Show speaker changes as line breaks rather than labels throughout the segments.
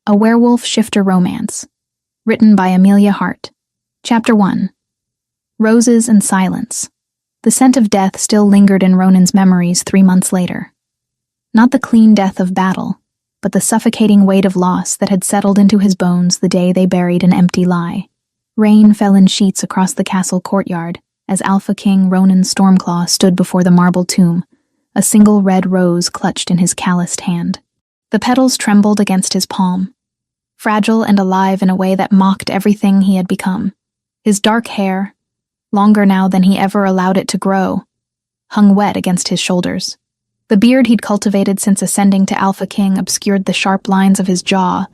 A Werewolf Shifter Romance. Written by Amelia Hart. Chapter 1. Roses and Silence. The scent of death still lingered in Ronan's memories 3 months later. Not the clean death of battle, but the suffocating weight of loss that had settled into his bones the day they buried an empty lie. Rain fell in sheets across the castle courtyard as Alpha King Ronan Stormclaw stood before the marble tomb, a single red rose clutched in his calloused hand. The petals trembled against his palm, fragile and alive in a way that mocked everything he had become. His dark hair, longer now than he ever allowed it to grow, hung wet against his shoulders. The beard he'd cultivated since ascending to Alpha King obscured the sharp lines of his jaw,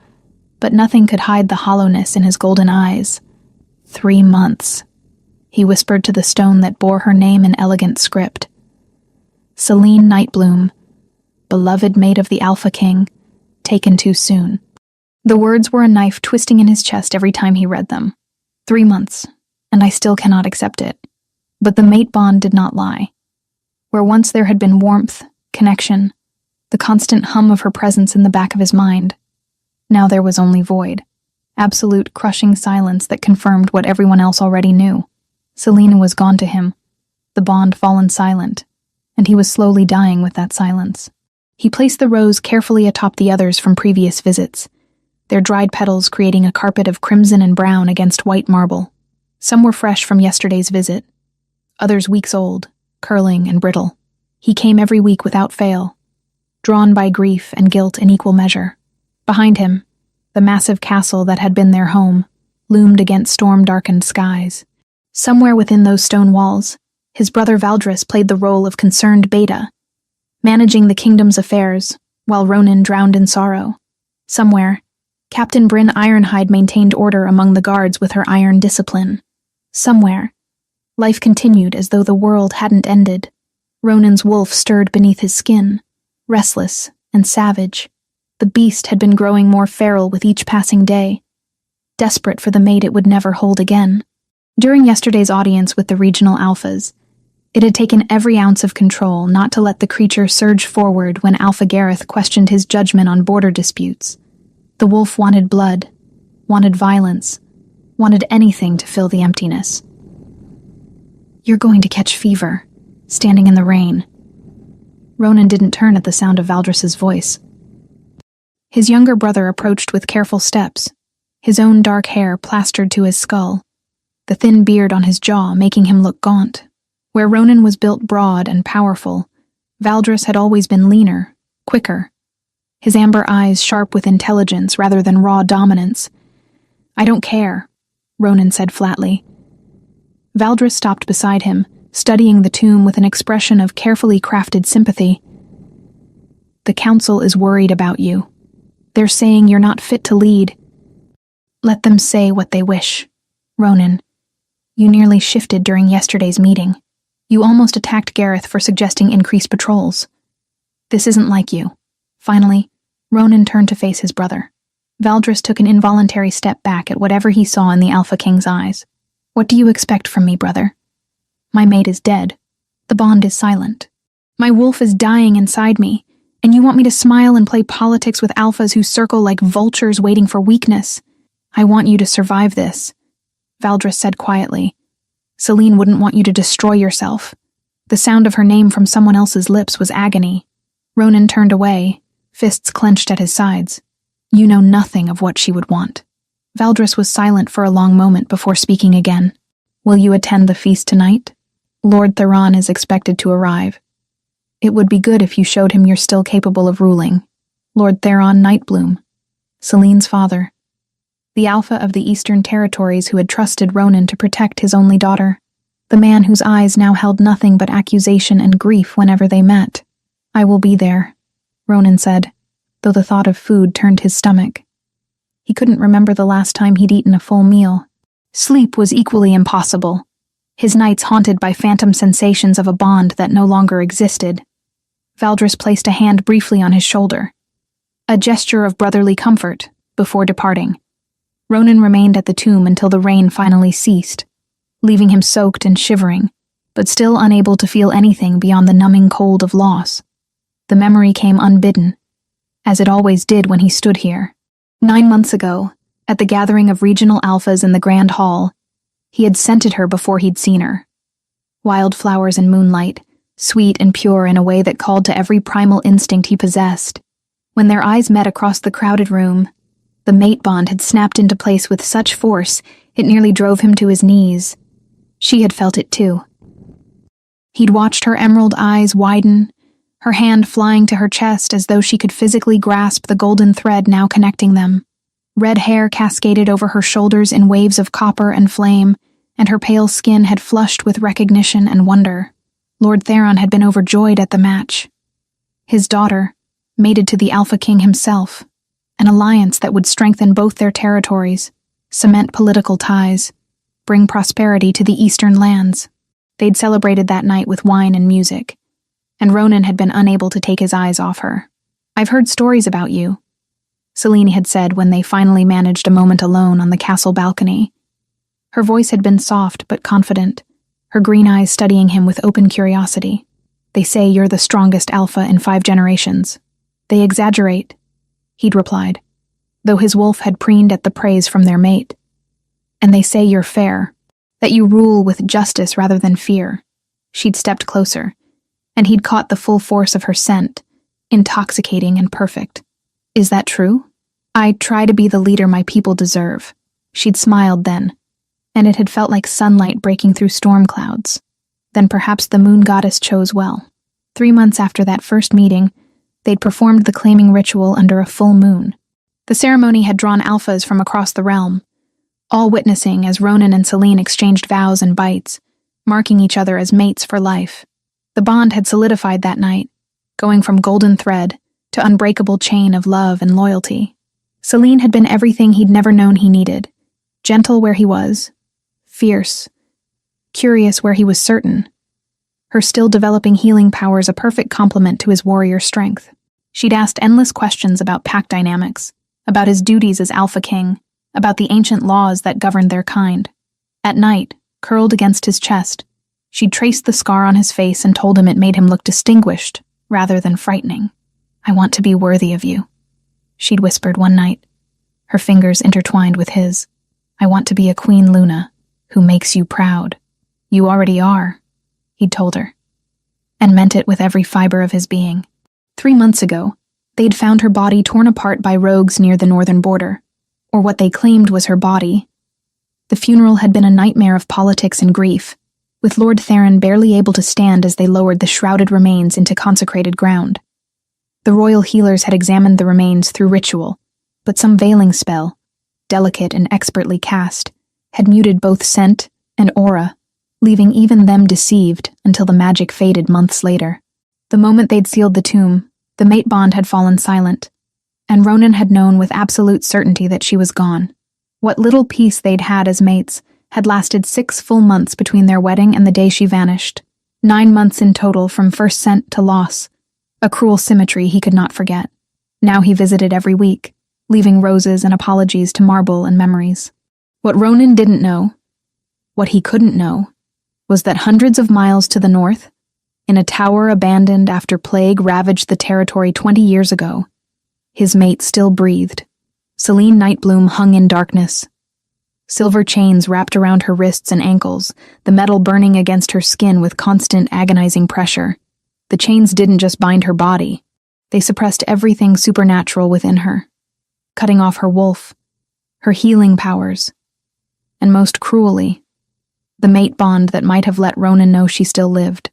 but nothing could hide the hollowness in his golden eyes. 3 months, he whispered to the stone that bore her name in elegant script. Selene Nightbloom, beloved mate of the Alpha King, taken too soon. The words were a knife twisting in his chest every time he read them. 3 months, and I still cannot accept it. But the mate bond did not lie. Where once there had been warmth, connection, the constant hum of her presence in the back of his mind, now there was only void. Absolute crushing silence that confirmed what everyone else already knew. Selena was gone to him, the bond fallen silent, and he was slowly dying with that silence. He placed the rose carefully atop the others from previous visits, their dried petals creating a carpet of crimson and brown against white marble. Some were fresh from yesterday's visit, others weeks old, curling and brittle. He came every week without fail, drawn by grief and guilt in equal measure. Behind him, the massive castle that had been their home loomed against storm-darkened skies. Somewhere within those stone walls, his brother Valdris played the role of concerned Beta, managing the kingdom's affairs, while Ronan drowned in sorrow. Somewhere, Captain Bryn Ironhide maintained order among the guards with her iron discipline. Somewhere, life continued as though the world hadn't ended. Ronan's wolf stirred beneath his skin, restless and savage. The beast had been growing more feral with each passing day, desperate for the mate it would never hold again. During yesterday's audience with the regional alphas, it had taken every ounce of control not to let the creature surge forward when Alpha Gareth questioned his judgment on border disputes. The wolf wanted blood, wanted violence, wanted anything to fill the emptiness. "You're going to catch fever," standing in the rain. Ronan didn't turn at the sound of Valdris's voice. His younger brother approached with careful steps, his own dark hair plastered to his skull, the thin beard on his jaw making him look gaunt. Where Ronan was built broad and powerful, Valdris had always been leaner, quicker, his amber eyes sharp with intelligence rather than raw dominance. "I don't care," Ronan said flatly. Valdris stopped beside him, studying the tomb with an expression of carefully crafted sympathy. "The council is worried about you. They're saying you're not fit to lead." "Let them say what they wish, Ronan. You nearly shifted during yesterday's meeting. You almost attacked Gareth for suggesting increased patrols. This isn't like you." Finally, Ronan turned to face his brother. Valdris took an involuntary step back at whatever he saw in the Alpha King's eyes. "What do you expect from me, brother? My mate is dead. The bond is silent. My wolf is dying inside me, and you want me to smile and play politics with alphas who circle like vultures waiting for weakness? I want you to survive this," Valdris said quietly. "Selene wouldn't want you to destroy yourself." The sound of her name from someone else's lips was agony. Ronan turned away, fists clenched at his sides. "You know nothing of what she would want." Valdris was silent for a long moment before speaking again. "Will you attend the feast tonight? Lord Theron is expected to arrive. It would be good if you showed him you're still capable of ruling. Lord Theron Nightbloom, Selene's father, the Alpha of the Eastern Territories who had trusted Ronan to protect his only daughter, the man whose eyes now held nothing but accusation and grief whenever they met." "I will be there," Ronan said, though the thought of food turned his stomach. He couldn't remember the last time he'd eaten a full meal. Sleep was equally impossible, his nights haunted by phantom sensations of a bond that no longer existed. Valdris placed a hand briefly on his shoulder, a gesture of brotherly comfort, before departing. Ronan remained at the tomb until the rain finally ceased, leaving him soaked and shivering, but still unable to feel anything beyond the numbing cold of loss. The memory came unbidden, as it always did when he stood here, 9 months ago, at the gathering of regional alphas in the Grand Hall, he had scented her before he'd seen her. Wildflowers and moonlight, sweet and pure in a way that called to every primal instinct he possessed. When their eyes met across the crowded room, the mate bond had snapped into place with such force it nearly drove him to his knees. She had felt it too. He'd watched her emerald eyes widen, her hand flying to her chest as though she could physically grasp the golden thread now connecting them. Red hair cascaded over her shoulders in waves of copper and flame, and her pale skin had flushed with recognition and wonder. Lord Theron had been overjoyed at the match. His daughter, mated to the Alpha King himself, an alliance that would strengthen both their territories, cement political ties, bring prosperity to the eastern lands. They'd celebrated that night with wine and music, and Ronan had been unable to take his eyes off her. "I've heard stories about you," Selene had said when they finally managed a moment alone on the castle balcony. Her voice had been soft but confident, her green eyes studying him with open curiosity. "They say you're the strongest alpha in 5 generations. They exaggerate," he'd replied, though his wolf had preened at the praise from their mate. "And they say you're fair, that you rule with justice rather than fear." She'd stepped closer, and he'd caught the full force of her scent, intoxicating and perfect. "Is that true?" "I try to be the leader my people deserve." She'd smiled then, and it had felt like sunlight breaking through storm clouds. Then perhaps the moon goddess chose well. 3 months after that first meeting, they'd performed the claiming ritual under a full moon. The ceremony had drawn alphas from across the realm, all witnessing as Ronan and Selene exchanged vows and bites, marking each other as mates for life. The bond had solidified that night, going from golden thread to unbreakable chain of love and loyalty. Selene had been everything he'd never known he needed, gentle where he was, fierce, curious where he was certain. Her still developing healing powers a perfect complement to his warrior strength. She'd asked endless questions about pack dynamics, about his duties as Alpha King, about the ancient laws that governed their kind. At night, curled against his chest, she'd traced the scar on his face and told him it made him look distinguished rather than frightening. "I want to be worthy of you," she'd whispered one night, her fingers intertwined with his. "I want to be a Queen Luna who makes you proud." "You already are," he'd told her, and meant it with every fiber of his being. 3 months ago, they'd found her body torn apart by rogues near the northern border, or what they claimed was her body. The funeral had been a nightmare of politics and grief, with Lord Theron barely able to stand as they lowered the shrouded remains into consecrated ground. The royal healers had examined the remains through ritual, but some veiling spell, delicate and expertly cast, had muted both scent and aura, leaving even them deceived until the magic faded months later. The moment they'd sealed the tomb, the mate bond had fallen silent, and Ronan had known with absolute certainty that she was gone. What little peace they'd had as mates had lasted 6 full months between their wedding and the day she vanished. 9 months in total from first scent to loss, a cruel symmetry he could not forget. Now he visited every week, leaving roses and apologies to marble and memories. What Ronan didn't know, what he couldn't know, was that hundreds of miles to the north, in a tower abandoned after plague ravaged the territory 20 years ago, his mate still breathed. Selene Nightbloom hung in darkness. Silver chains wrapped around her wrists and ankles, the metal burning against her skin with constant agonizing pressure. The chains didn't just bind her body, they suppressed everything supernatural within her, cutting off her wolf, her healing powers, and most cruelly, the mate bond that might have let Ronan know she still lived.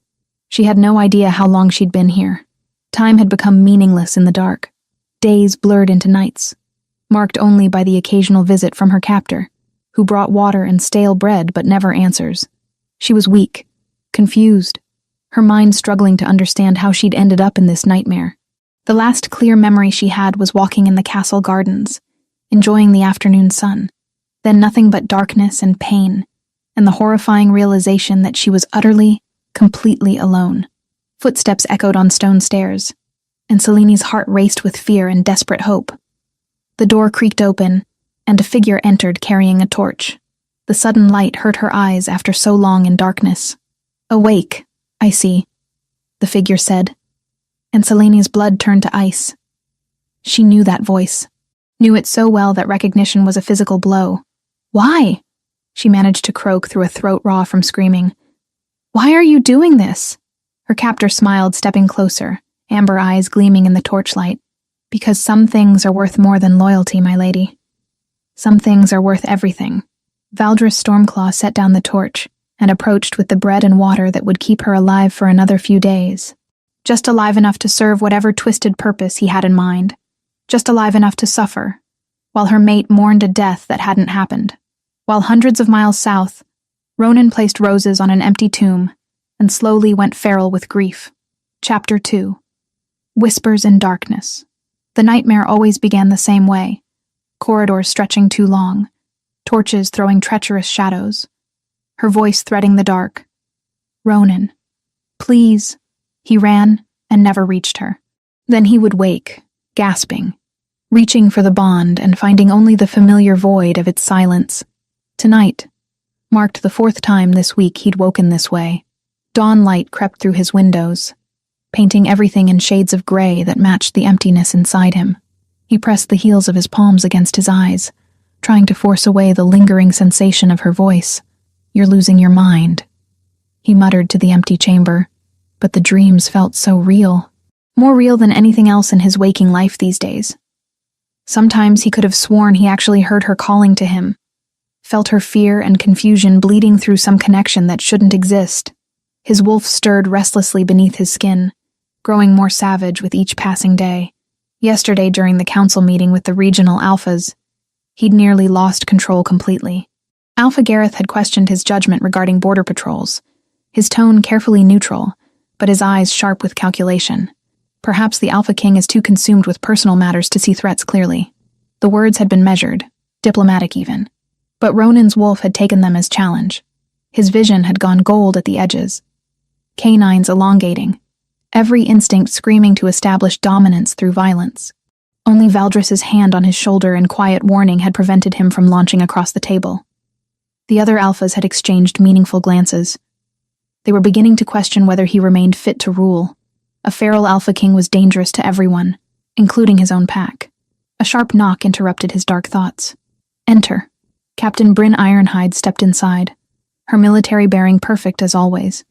She had no idea how long she'd been here. Time had become meaningless in the dark. Days blurred into nights, marked only by the occasional visit from her captor, who brought water and stale bread but never answers. She was weak, confused, her mind struggling to understand how she'd ended up in this nightmare. The last clear memory she had was walking in the castle gardens, enjoying the afternoon sun, then nothing but darkness and pain, and the horrifying realization that she was utterly, completely alone. Footsteps echoed on stone stairs, and Selene's heart raced with fear and desperate hope. The door creaked open, and a figure entered carrying a torch. The sudden light hurt her eyes after so long in darkness. "Awake, I see," the figure said, and Selene's blood turned to ice. She knew that voice. knew it so well that recognition was a physical blow. "Why?" she managed to croak through a throat raw from screaming. "Why are you doing this?" Her captor smiled, stepping closer, amber eyes gleaming in the torchlight. "Because some things are worth more than loyalty, my lady. Some things are worth everything." Valdris Stormclaw set down the torch and approached with the bread and water that would keep her alive for another few days. Just alive enough to serve whatever twisted purpose he had in mind. Just alive enough to suffer, while her mate mourned a death that hadn't happened. While hundreds of miles south, Ronan placed roses on an empty tomb and slowly went feral with grief. Chapter 2. Whispers in Darkness. The nightmare always began the same way. Corridors stretching too long, torches throwing treacherous shadows, her voice threading the dark. "Ronan, please." He ran and never reached her. Then he would wake, gasping, reaching for the bond and finding only the familiar void of its silence. Tonight marked the 4th time this week he'd woken this way. Dawn light crept through his windows, painting everything in shades of gray that matched the emptiness inside him. He pressed the heels of his palms against his eyes, trying to force away the lingering sensation of her voice. "You're losing your mind," he muttered to the empty chamber, but the dreams felt so real. More real than anything else in his waking life these days. Sometimes he could have sworn he actually heard her calling to him, felt her fear and confusion bleeding through some connection that shouldn't exist. His wolf stirred restlessly beneath his skin, growing more savage with each passing day. Yesterday, during the council meeting with the regional alphas, he'd nearly lost control completely. Alpha Gareth had questioned his judgment regarding border patrols, his tone carefully neutral, but his eyes sharp with calculation. Perhaps the Alpha King is too consumed with personal matters to see threats clearly. The words had been measured, diplomatic even. But Ronan's wolf had taken them as challenge. His vision had gone gold at the edges. Canines elongating, every instinct screaming to establish dominance through violence. Only Valdris's hand on his shoulder in quiet warning had prevented him from launching across the table. The other alphas had exchanged meaningful glances. They were beginning to question whether he remained fit to rule. A feral Alpha King was dangerous to everyone, including his own pack. A sharp knock interrupted his dark thoughts. "Enter." Captain Bryn Ironhide stepped inside, her military bearing perfect as always.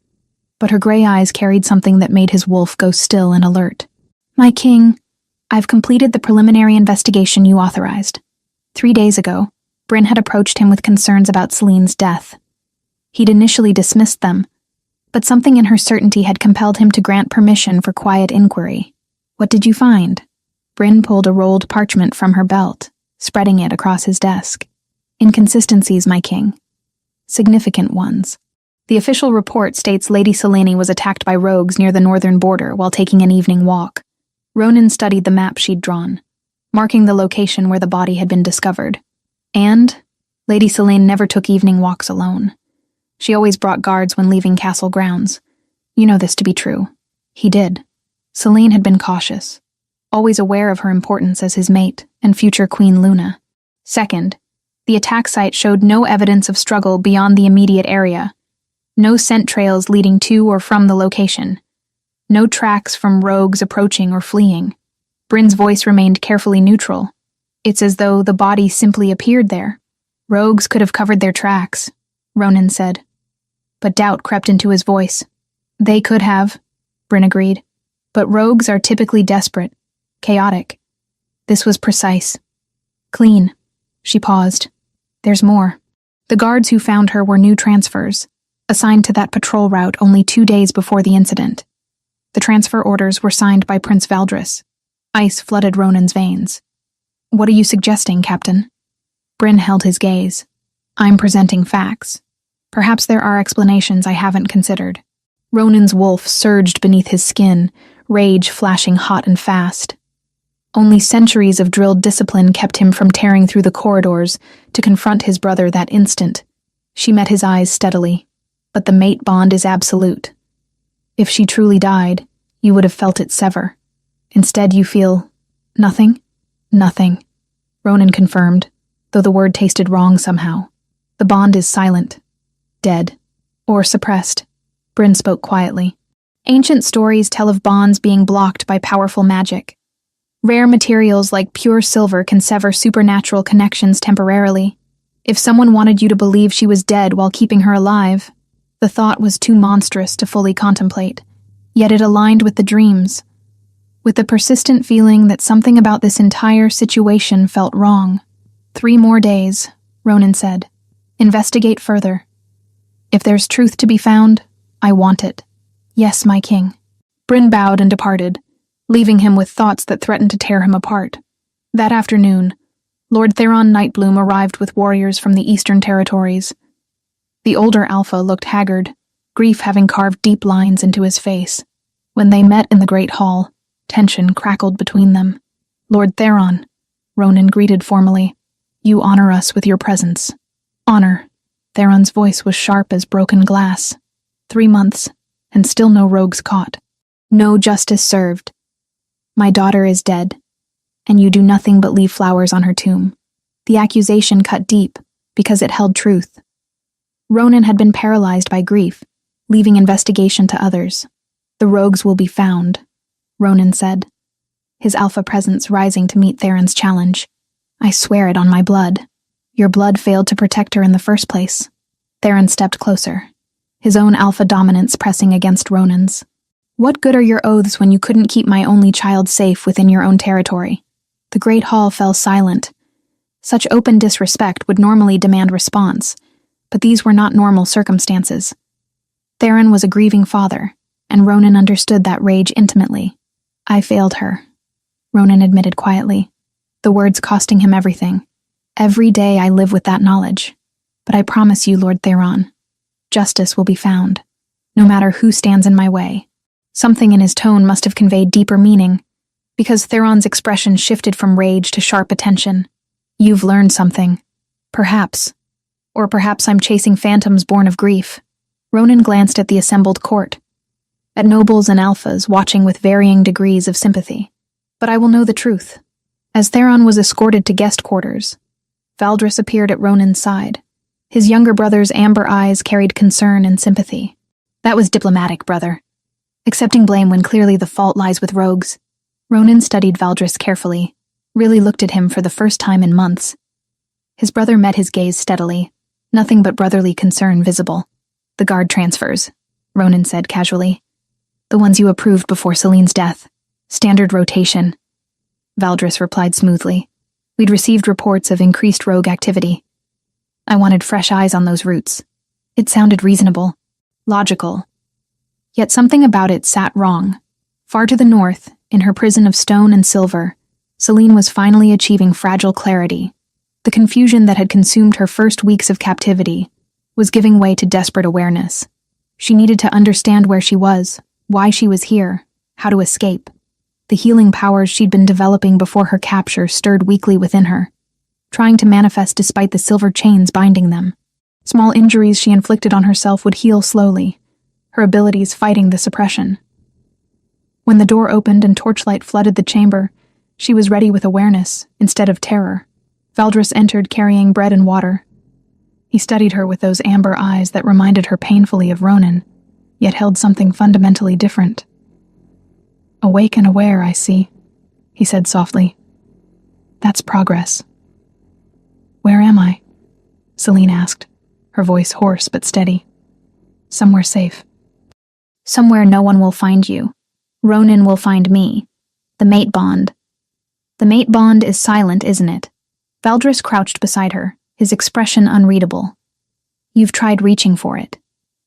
But her gray eyes carried something that made his wolf go still and alert. "My king, I've completed the preliminary investigation you authorized." 3 days ago, Bryn had approached him with concerns about Celine's death. He'd initially dismissed them, but something in her certainty had compelled him to grant permission for quiet inquiry. "What did you find?" Bryn pulled a rolled parchment from her belt, spreading it across his desk. "Inconsistencies, my king. Significant ones. The official report states Lady Selene was attacked by rogues near the northern border while taking an evening walk." Ronan studied the map she'd drawn, marking the location where the body had been discovered. And Lady Selene never took evening walks alone. She always brought guards when leaving castle grounds. "You know this to be true." He did. Selene had been cautious, always aware of her importance as his mate and future Queen Luna. Second, the attack site showed no evidence of struggle beyond the immediate area. No scent trails leading to or from the location. No tracks from rogues approaching or fleeing. Bryn's voice remained carefully neutral. "It's as though the body simply appeared there. Rogues could have covered their tracks," Ronan said. But doubt crept into his voice. "They could have," Bryn agreed. "But rogues are typically desperate, chaotic. This was precise. Clean." She paused. "There's more. The guards who found her were new transfers, assigned to that patrol route only 2 days before the incident. The transfer orders were signed by Prince Valdris. Ice flooded Ronan's veins. "What are you suggesting, Captain?" Bryn held his gaze. "I'm presenting facts. Perhaps there are explanations I haven't considered." Ronan's wolf surged beneath his skin, rage flashing hot and fast. Only centuries of drilled discipline kept him from tearing through the corridors to confront his brother that instant. She met his eyes steadily. "But the mate bond is absolute. If she truly died, you would have felt it sever. Instead you feel nothing?" "Nothing," Ronan confirmed, though the word tasted wrong somehow. "The bond is silent. Dead. Or suppressed." Bryn spoke quietly. "Ancient stories tell of bonds being blocked by powerful magic. Rare materials like pure silver can sever supernatural connections temporarily. If someone wanted you to believe she was dead while keeping her alive, the thought was too monstrous to fully contemplate. Yet it aligned with the dreams, with the persistent feeling that something about this entire situation felt wrong. 3 more days, Ronan said. Investigate further. If there's truth to be found, I want it. Yes, my king. Bryn bowed and departed, leaving him with thoughts that threatened to tear him apart. That afternoon, Lord Theron Nightbloom arrived with warriors from the Eastern Territories. The older Alpha looked haggard, grief having carved deep lines into his face. When they met in the Great Hall, tension crackled between them. Lord Theron, Ronan greeted formally, you honor us with your presence. Honor. Theron's voice was sharp as broken glass. 3 months, and still no rogues caught. No justice served. My daughter is dead, and you do nothing but leave flowers on her tomb. The accusation cut deep, because it held truth. Ronan had been paralyzed by grief, leaving investigation to others. The rogues will be found, Ronan said, his alpha presence rising to meet Theron's challenge. I swear it on my blood. Your blood failed to protect her in the first place. Theron stepped closer, his own alpha dominance pressing against Ronan's. What good are your oaths when you couldn't keep my only child safe within your own territory? The Great Hall fell silent. Such open disrespect would normally demand response, but these were not normal circumstances. Theron was a grieving father, and Ronan understood that rage intimately. I failed her, Ronan admitted quietly, the words costing him everything. Every day I live with that knowledge. But I promise you, Lord Theron, justice will be found, no matter who stands in my way. Something in his tone must have conveyed deeper meaning, because Theron's expression shifted from rage to sharp attention. You've learned something. Perhaps. Or perhaps I'm chasing phantoms born of grief. Ronan glanced at the assembled court, at nobles and alphas watching with varying degrees of sympathy. But I will know the truth. As Theron was escorted to guest quarters, Valdris appeared at Ronan's side. His younger brother's amber eyes carried concern and sympathy. That was diplomatic, brother. Accepting blame when clearly the fault lies with rogues. Ronan studied Valdris carefully, really looked at him for the first time in months. His brother met his gaze steadily, nothing but brotherly concern visible. The guard transfers, Ronan said casually. The ones you approved before Celine's death. Standard rotation. Valdris replied smoothly. We'd received reports of increased rogue activity. I wanted fresh eyes on those routes. It sounded reasonable, logical. Yet something about it sat wrong. Far to the north, in her prison of stone and silver, Celine was finally achieving fragile clarity. The confusion that had consumed her first weeks of captivity was giving way to desperate awareness. She needed to understand where she was, why she was here, how to escape. The healing powers she'd been developing before her capture stirred weakly within her, trying to manifest despite the silver chains binding them. Small injuries she inflicted on herself would heal slowly, her abilities fighting the suppression. When the door opened and torchlight flooded the chamber, she was ready with awareness, instead of terror. Valdris entered carrying bread and water. He studied her with those amber eyes that reminded her painfully of Ronan, yet held something fundamentally different. Awake and aware, I see, he said softly. That's progress. Where am I? Celine asked, her voice hoarse but steady. Somewhere safe. Somewhere no one will find you. Ronan will find me. The mate bond. The mate bond is silent, isn't it? Valdris crouched beside her, his expression unreadable. You've tried reaching for it.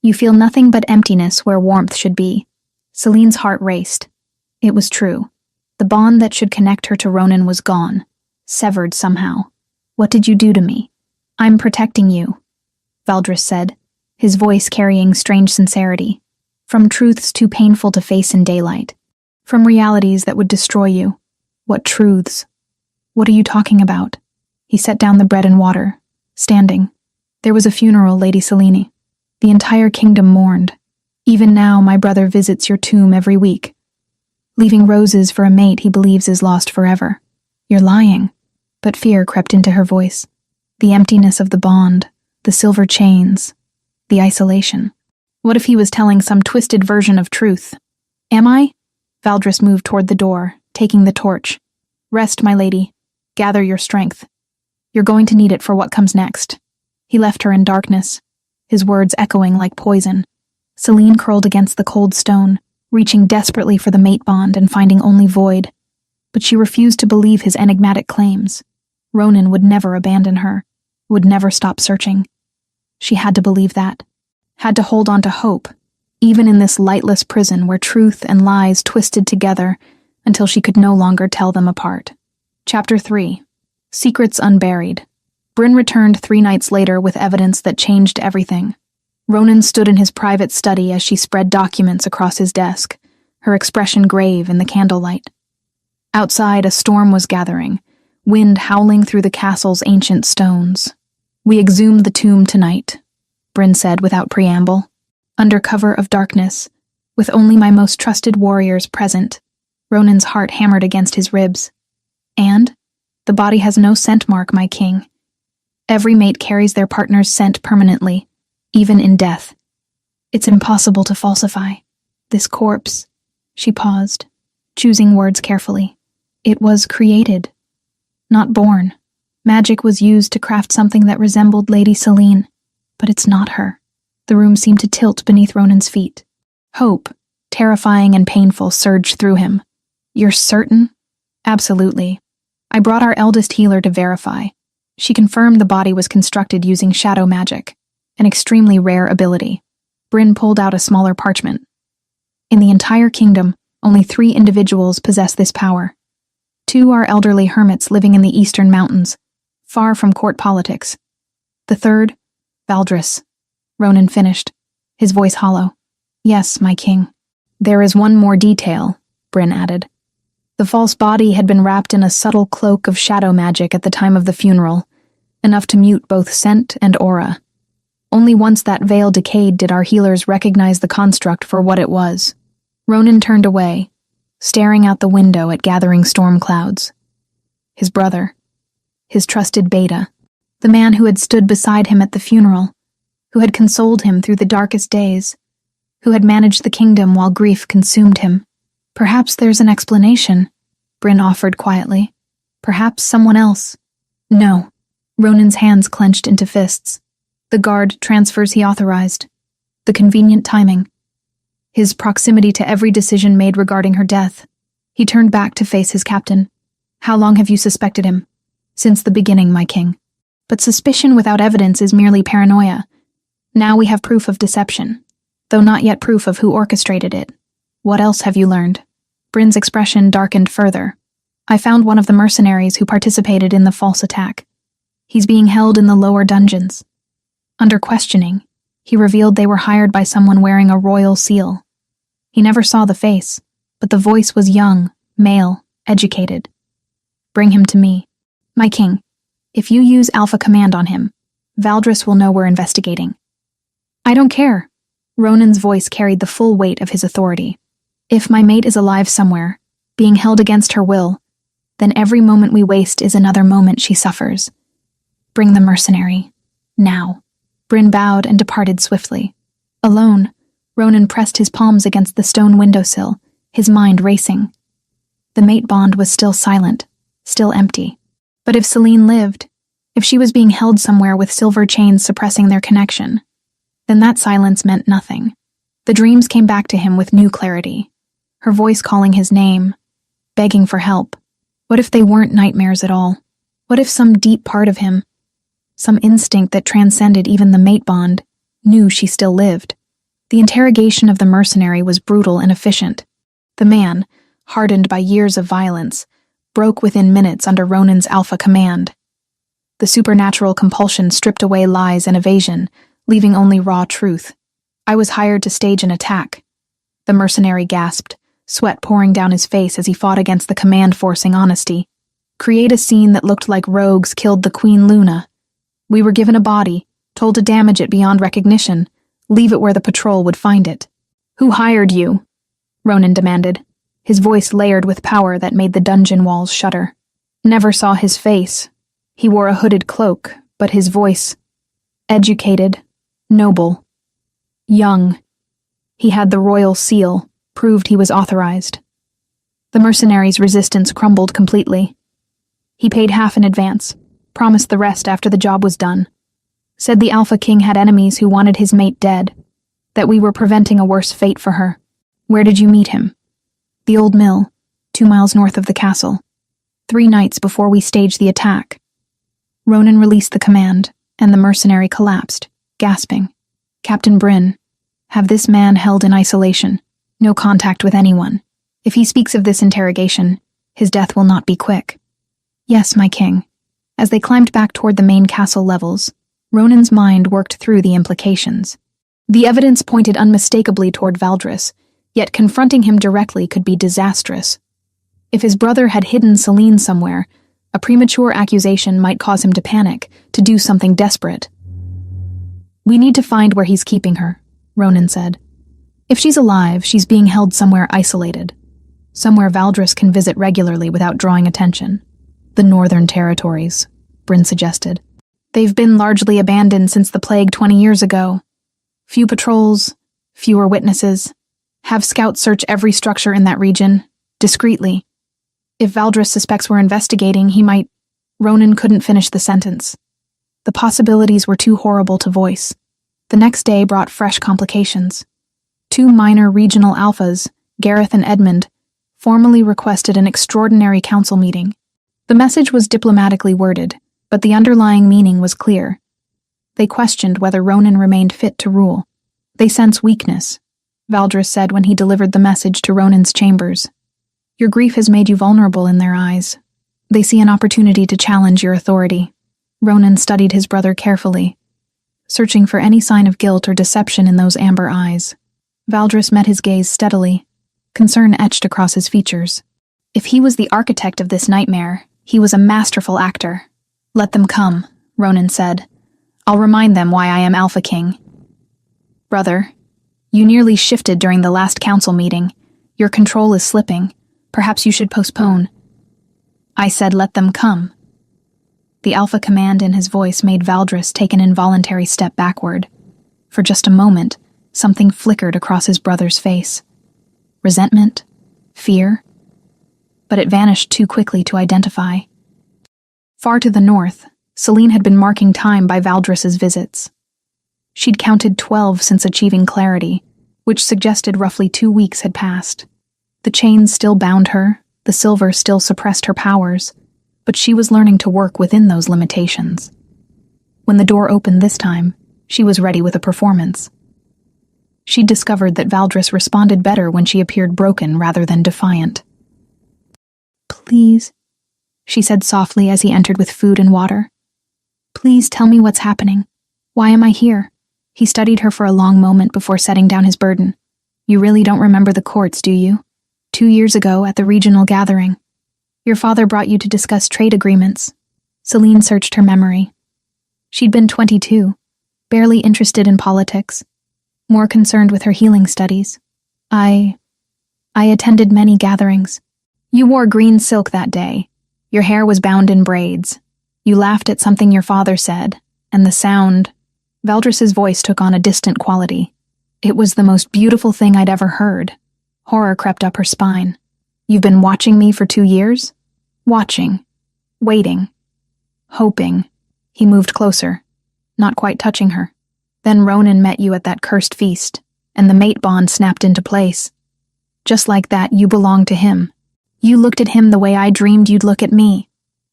You feel nothing but emptiness where warmth should be. Celine's heart raced. It was true. The bond that should connect her to Ronan was gone, severed somehow. What did you do to me? I'm protecting you, Valdris said, his voice carrying strange sincerity. From truths too painful to face in daylight. From realities that would destroy you. What truths? What are you talking about? He set down the bread and water, standing. There was a funeral, Lady Selene. The entire kingdom mourned. Even now, my brother visits your tomb every week, leaving roses for a mate he believes is lost forever. You're lying. But fear crept into her voice. The emptiness of the bond, the silver chains, the isolation. What if he was telling some twisted version of truth? Am I? Valdris moved toward the door, taking the torch. Rest, my lady. Gather your strength. You're going to need it for what comes next." He left her in darkness, his words echoing like poison. Celine curled against the cold stone, reaching desperately for the mate bond and finding only void. But she refused to believe his enigmatic claims. Ronan would never abandon her, would never stop searching. She had to believe that, had to hold on to hope, even in this lightless prison where truth and lies twisted together until she could no longer tell them apart. Chapter 3. Secrets Unburied. Bryn returned 3 nights later with evidence that changed everything. Ronan stood in his private study as she spread documents across his desk, her expression grave in the candlelight. Outside, a storm was gathering, wind howling through the castle's ancient stones. "We exhumed the tomb tonight," Bryn said without preamble. "Under cover of darkness, with only my most trusted warriors present." Ronan's heart hammered against his ribs. "And? The body has no scent mark, my king. Every mate carries their partner's scent permanently, even in death. It's impossible to falsify. This corpse," she paused, choosing words carefully. "It was created, not born. Magic was used to craft something that resembled Lady Celine, but it's not her." The room seemed to tilt beneath Ronan's feet. Hope, terrifying and painful, surged through him. "You're certain?" "Absolutely. I brought our eldest healer to verify. She confirmed the body was constructed using shadow magic, an extremely rare ability." Bryn pulled out a smaller parchment. "In the entire kingdom, only 3 individuals possess this power. 2 are elderly hermits living in the eastern mountains, far from court politics. The third, Valdris," Ronan finished, his voice hollow. "Yes, my king." "There is one more detail," Bryn added. "The false body had been wrapped in a subtle cloak of shadow magic at the time of the funeral, enough to mute both scent and aura. Only once that veil decayed did our healers recognize the construct for what it was." Ronan turned away, staring out the window at gathering storm clouds. His brother, his trusted beta, the man who had stood beside him at the funeral, who had consoled him through the darkest days, who had managed the kingdom while grief consumed him. "Perhaps there's an explanation," Bryn offered quietly. "Perhaps someone else." "No." Ronan's hands clenched into fists. The guard transfers he authorized. The convenient timing. His proximity to every decision made regarding her death. He turned back to face his captain. "How long have you suspected him?" "Since the beginning, my king. But suspicion without evidence is merely paranoia. Now we have proof of deception, though not yet proof of who orchestrated it. What else have you learned?" Bryn's expression darkened further. "I found one of the mercenaries who participated in the false attack. He's being held in the lower dungeons." Under questioning, he revealed they were hired by someone wearing a royal seal. He never saw the face, but the voice was young, male, educated. "Bring him to me. My king, if you use Alpha Command on him, Valdris will know we're investigating." "I don't care." Ronan's voice carried the full weight of his authority. "If my mate is alive somewhere, being held against her will, then every moment we waste is another moment she suffers. Bring the mercenary. Now." Bryn bowed and departed swiftly. Alone, Ronan pressed his palms against the stone windowsill, his mind racing. The mate bond was still silent, still empty. But if Celine lived, if she was being held somewhere with silver chains suppressing their connection, then that silence meant nothing. The dreams came back to him with new clarity, her voice calling his name, begging for help. What if they weren't nightmares at all? What if some deep part of him, some instinct that transcended even the mate bond, knew she still lived? The interrogation of the mercenary was brutal and efficient. The man, hardened by years of violence, broke within minutes under Ronan's Alpha Command. The supernatural compulsion stripped away lies and evasion, leaving only raw truth. "I was hired to stage an attack." The mercenary gasped, sweat pouring down his face as he fought against the command-forcing honesty. "Create a scene that looked like rogues killed the Queen Luna. We were given a body, told to damage it beyond recognition, leave it where the patrol would find it." "Who hired you?" Ronan demanded, his voice layered with power that made the dungeon walls shudder. Never saw his face. He wore a hooded cloak, but his voice, educated, noble, young. He had the royal seal, proved he was authorized. The mercenary's resistance crumbled completely. He paid half in advance, promised the rest after the job was done. Said the Alpha King had enemies who wanted his mate dead, that we were preventing a worse fate for her. Where did you meet him? The old mill, 2 miles north of the castle. 3 nights before we staged the attack. Ronan released the command, and the mercenary collapsed, gasping. Captain Bryn, have this man held in isolation, no contact with anyone. If he speaks of this interrogation, his death will not be quick. Yes, my king. As they climbed back toward the main castle levels, Ronan's mind worked through the implications. The evidence pointed unmistakably toward Valdris, yet confronting him directly could be disastrous. If his brother had hidden Celine somewhere, a premature accusation might cause him to panic, to do something desperate. We need to find where he's keeping her, Ronan said. If she's alive, she's being held somewhere isolated. Somewhere Valdris can visit regularly without drawing attention. The Northern Territories, Bryn suggested. They've been largely abandoned since the plague 20 years ago. Few patrols, fewer witnesses. Have scouts search every structure in that region, discreetly. If Valdris suspects we're investigating, he might... Ronan couldn't finish the sentence. The possibilities were too horrible to voice. The next day brought fresh complications. 2 minor regional alphas, Gareth and Edmund, formally requested an extraordinary council meeting. The message was diplomatically worded, but the underlying meaning was clear. They questioned whether Ronan remained fit to rule. They sense weakness, Valdris said when he delivered the message to Ronan's chambers. Your grief has made you vulnerable in their eyes. They see an opportunity to challenge your authority. Ronan studied his brother carefully, searching for any sign of guilt or deception in those amber eyes. Valdris met his gaze steadily, concern etched across his features. If he was the architect of this nightmare, he was a masterful actor. Let them come, Ronan said. I'll remind them why I am Alpha King. Brother, you nearly shifted during the last council meeting. Your control is slipping. Perhaps you should postpone. I said let them come. The Alpha command in his voice made Valdris take an involuntary step backward. For just a moment, something flickered across his brother's face. Resentment? Fear? But it vanished too quickly to identify. Far to the north, Celine had been marking time by Valdris's visits. She'd counted 12 since achieving clarity, which suggested roughly 2 weeks had passed. The chains still bound her, the silver still suppressed her powers, but she was learning to work within those limitations. When the door opened this time, she was ready with a performance. She'd discovered that Valdris responded better when she appeared broken rather than defiant. Please, she said softly as he entered with food and water. Please tell me what's happening. Why am I here? He studied her for a long moment before setting down his burden. You really don't remember the courts, do you? 2 years ago at the regional gathering. Your father brought you to discuss trade agreements. Celine searched her memory. She'd been 22, barely interested in politics, more concerned with her healing studies. I attended many gatherings. You wore green silk that day. Your hair was bound in braids. You laughed at something your father said, and the sound... Valdris's voice took on a distant quality. It was the most beautiful thing I'd ever heard. Horror crept up her spine. You've been watching me for 2 years? Watching. Waiting. Hoping. He moved closer, not quite touching her. Then Ronan met you at that cursed feast, and the mate bond snapped into place. Just like that, you belonged to him. You looked at him the way I dreamed you'd look at me.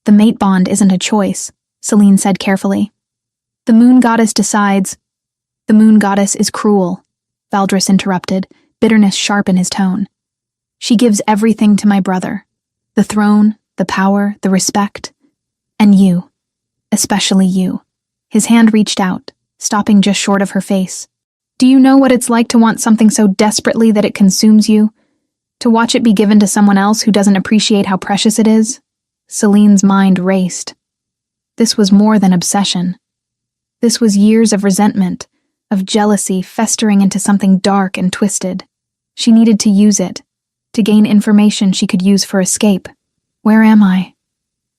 The mate bond isn't a choice, Celine said carefully. The moon goddess decides. The moon goddess is cruel, Valdris interrupted, bitterness sharp in his tone. She gives everything to my brother. The throne, the power, the respect. And you. Especially you. His hand reached out, stopping just short of her face. Do you know what it's like to want something so desperately that it consumes you? To watch it be given to someone else who doesn't appreciate how precious it is? Celine's mind raced. This was more than obsession. This was years of resentment, of jealousy festering into something dark and twisted. She needed to use it, to gain information she could use for escape. Where am I?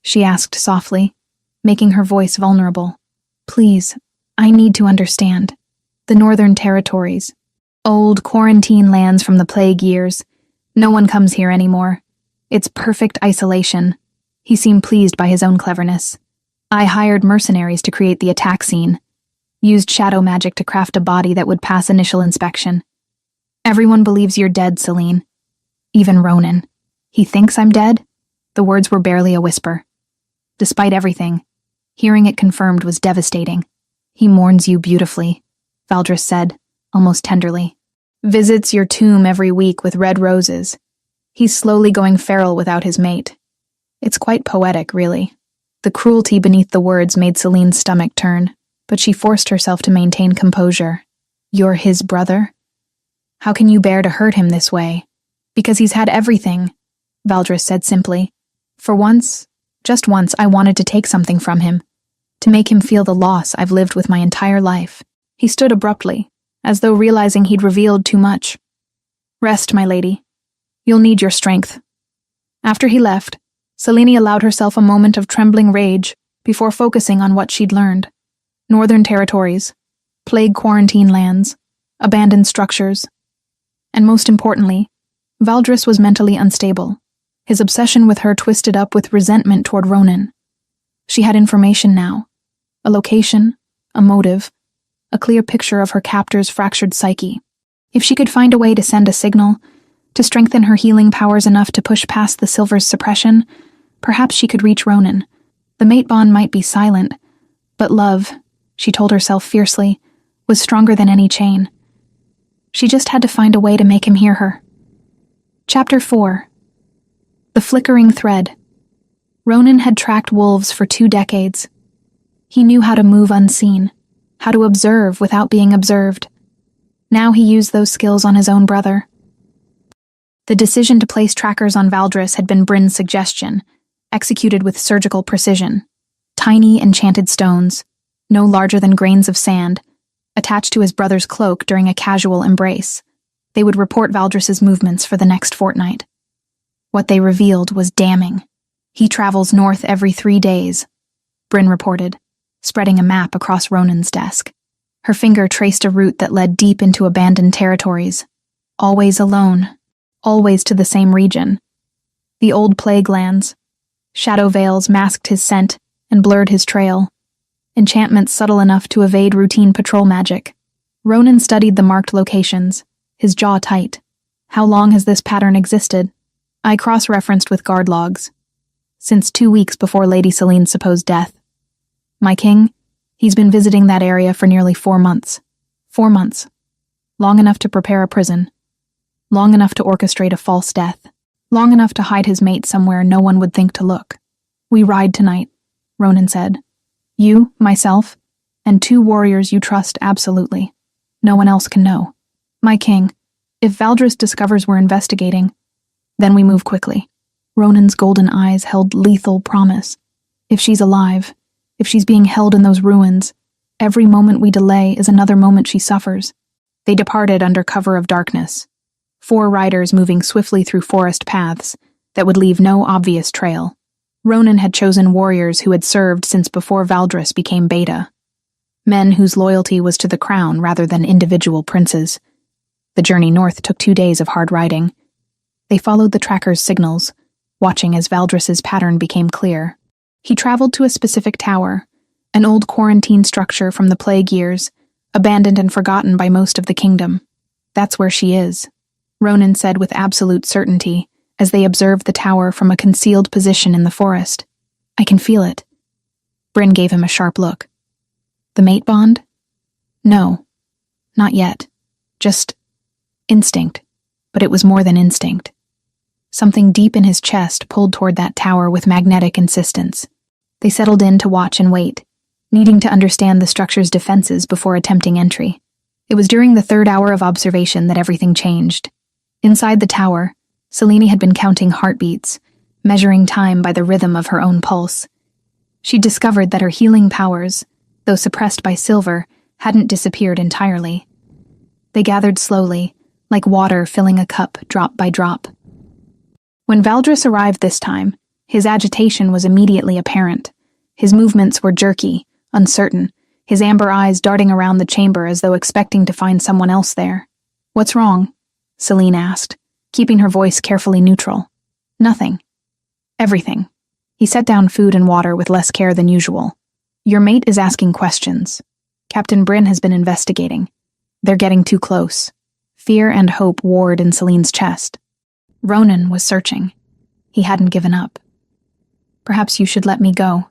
She asked softly, making her voice vulnerable. Please, I need to understand. The Northern Territories. Old quarantine lands from the plague years. No one comes here anymore. It's perfect isolation. He seemed pleased by his own cleverness. I hired mercenaries to create the attack scene, used shadow magic to craft a body that would pass initial inspection. Everyone believes you're dead, Celine. Even Ronan. He thinks I'm dead? The words were barely a whisper. Despite everything, hearing it confirmed was devastating. He mourns you beautifully, Valdris said, almost tenderly. Visits your tomb every week with red roses. He's slowly going feral without his mate. It's quite poetic, really. The cruelty beneath the words made Celine's stomach turn, but she forced herself to maintain composure. You're his brother? How can you bear to hurt him this way? Because he's had everything, Valdris said simply. For once, just once, I wanted to take something from him, to make him feel the loss I've lived with my entire life. He stood abruptly, as though realizing he'd revealed too much. Rest, my lady. You'll need your strength. After he left, Celine allowed herself a moment of trembling rage before focusing on what she'd learned. Northern territories, plague quarantine lands, abandoned structures. And most importantly, Valdris was mentally unstable, his obsession with her twisted up with resentment toward Ronan. She had information now, a location, a motive, a clear picture of her captor's fractured psyche. If she could find a way to send a signal, to strengthen her healing powers enough to push past the Silver's suppression, perhaps she could reach Ronan. The mate bond might be silent, but love, she told herself fiercely, was stronger than any chain. She just had to find a way to make him hear her. Chapter 4. The Flickering Thread. Ronan had tracked wolves for 2 decades. He knew how to move unseen, how to observe without being observed. Now he used those skills on his own brother. The decision to place trackers on Valdris had been Bryn's suggestion, executed with surgical precision. Tiny, enchanted stones, no larger than grains of sand, attached to his brother's cloak during a casual embrace. They would report Valdris's movements for the next fortnight. What they revealed was damning. He travels north every 3 days, Bryn reported, spreading a map across Ronan's desk. Her finger traced a route that led deep into abandoned territories. Always alone, always to the same region. The old plague lands. Shadow veils masked his scent and blurred his trail. Enchantments subtle enough to evade routine patrol magic. Ronan studied the marked locations, his jaw tight. How long has this pattern existed? I cross-referenced with guard logs. Since 2 weeks before Lady Celine's supposed death. My king, he's been visiting that area for nearly 4 months. 4 months. Long enough to prepare a prison. Long enough to orchestrate a false death. Long enough to hide his mate somewhere no one would think to look. We ride tonight, Ronan said. You, myself, and 2 warriors you trust absolutely. No one else can know. My king, if Valdris discovers we're investigating, then we move quickly. Ronan's golden eyes held lethal promise. If she's alive, if she's being held in those ruins, every moment we delay is another moment she suffers. They departed under cover of darkness. 4 riders moving swiftly through forest paths that would leave no obvious trail. Ronan had chosen warriors who had served since before Valdris became Beta. Men whose loyalty was to the crown rather than individual princes. The journey north took 2 days of hard riding. They followed the tracker's signals, watching as Valdris's pattern became clear. He traveled to a specific tower, an old quarantine structure from the plague years, abandoned and forgotten by most of the kingdom. That's where she is, Ronan said with absolute certainty, as they observed the tower from a concealed position in the forest. I can feel it. Bryn gave him a sharp look. The mate bond? No, not yet. Just instinct. But it was more than instinct. Something deep in his chest pulled toward that tower with magnetic insistence. They settled in to watch and wait, needing to understand the structure's defenses before attempting entry. It was during the 3rd hour of observation that everything changed. Inside the tower, Celine had been counting heartbeats, measuring time by the rhythm of her own pulse. She discovered that her healing powers, though suppressed by silver, hadn't disappeared entirely. They gathered slowly, like water filling a cup drop by drop. When Valdris arrived this time, his agitation was immediately apparent. His movements were jerky, uncertain, his amber eyes darting around the chamber as though expecting to find someone else there. What's wrong? Celine asked, keeping her voice carefully neutral. Nothing. Everything. He set down food and water with less care than usual. Your mate is asking questions. Captain Bryn has been investigating. They're getting too close. Fear and hope warred in Celine's chest. Ronan was searching. He hadn't given up. Perhaps you should let me go,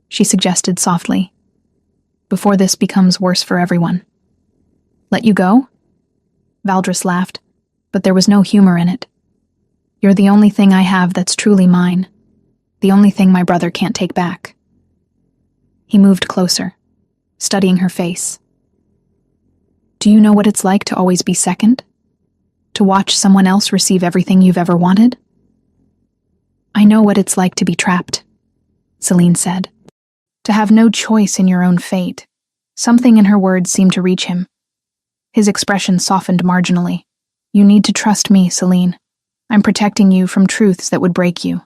she suggested softly, before this becomes worse for everyone. Let you go? Valdris laughed, but there was no humor in it. You're the only thing I have that's truly mine. The only thing my brother can't take back. He moved closer, studying her face. Do you know what it's like to always be second? To watch someone else receive everything you've ever wanted? I know what it's like to be trapped, Celine said. To have no choice in your own fate. Something in her words seemed to reach him. His expression softened marginally. You need to trust me, Celine. I'm protecting you from truths that would break you.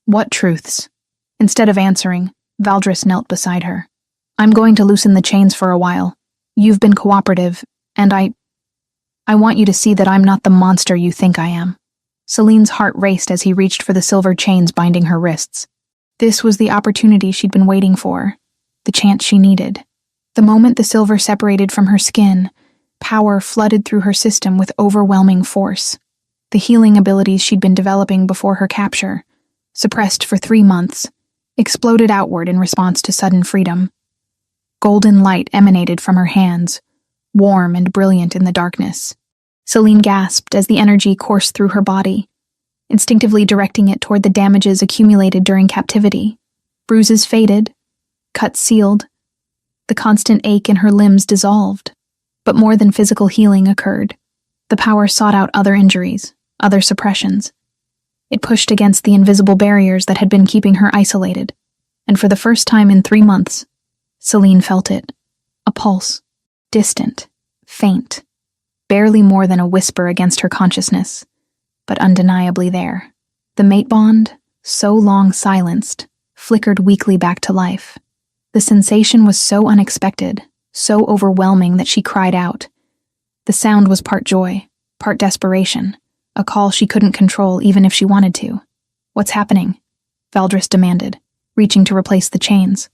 What truths? Instead of answering, Valdris knelt beside her. I'm going to loosen the chains for a while. You've been cooperative, and I want you to see that I'm not the monster you think I am. Celine's heart raced as he reached for the silver chains binding her wrists. This was the opportunity she'd been waiting for, the chance she needed. The moment the silver separated from her skin, power flooded through her system with overwhelming force. The healing abilities she'd been developing before her capture, suppressed for 3 months, exploded outward in response to sudden freedom. Golden light emanated from her hands, warm and brilliant in the darkness. Celine gasped as the energy coursed through her body, instinctively directing it toward the damages accumulated during captivity. Bruises faded, cuts sealed, the constant ache in her limbs dissolved. But more than physical healing occurred. The power sought out other injuries, other suppressions. It pushed against the invisible barriers that had been keeping her isolated, and for the first time in 3 months, Celine felt it. A pulse, distant, faint, barely more than a whisper against her consciousness, but undeniably there. The mate bond, so long silenced, flickered weakly back to life. The sensation was so unexpected, so overwhelming that she cried out. The sound was part joy, part desperation, a call she couldn't control even if she wanted to. What's happening? Valdris demanded, reaching to replace the chains.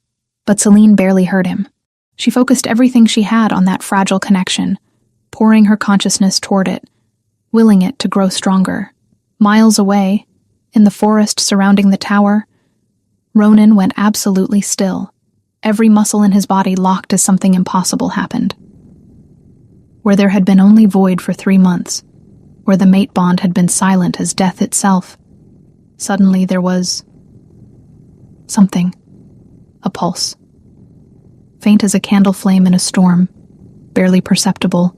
But Celine barely heard him. She focused everything she had on that fragile connection, pouring her consciousness toward it, willing it to grow stronger. Miles away, in the forest surrounding the tower, Ronan went absolutely still. Every muscle in his body locked as something impossible happened. Where there had been only void for 3 months, where the mate bond had been silent as death itself, suddenly there was something, a pulse. Faint as a candle flame in a storm, barely perceptible,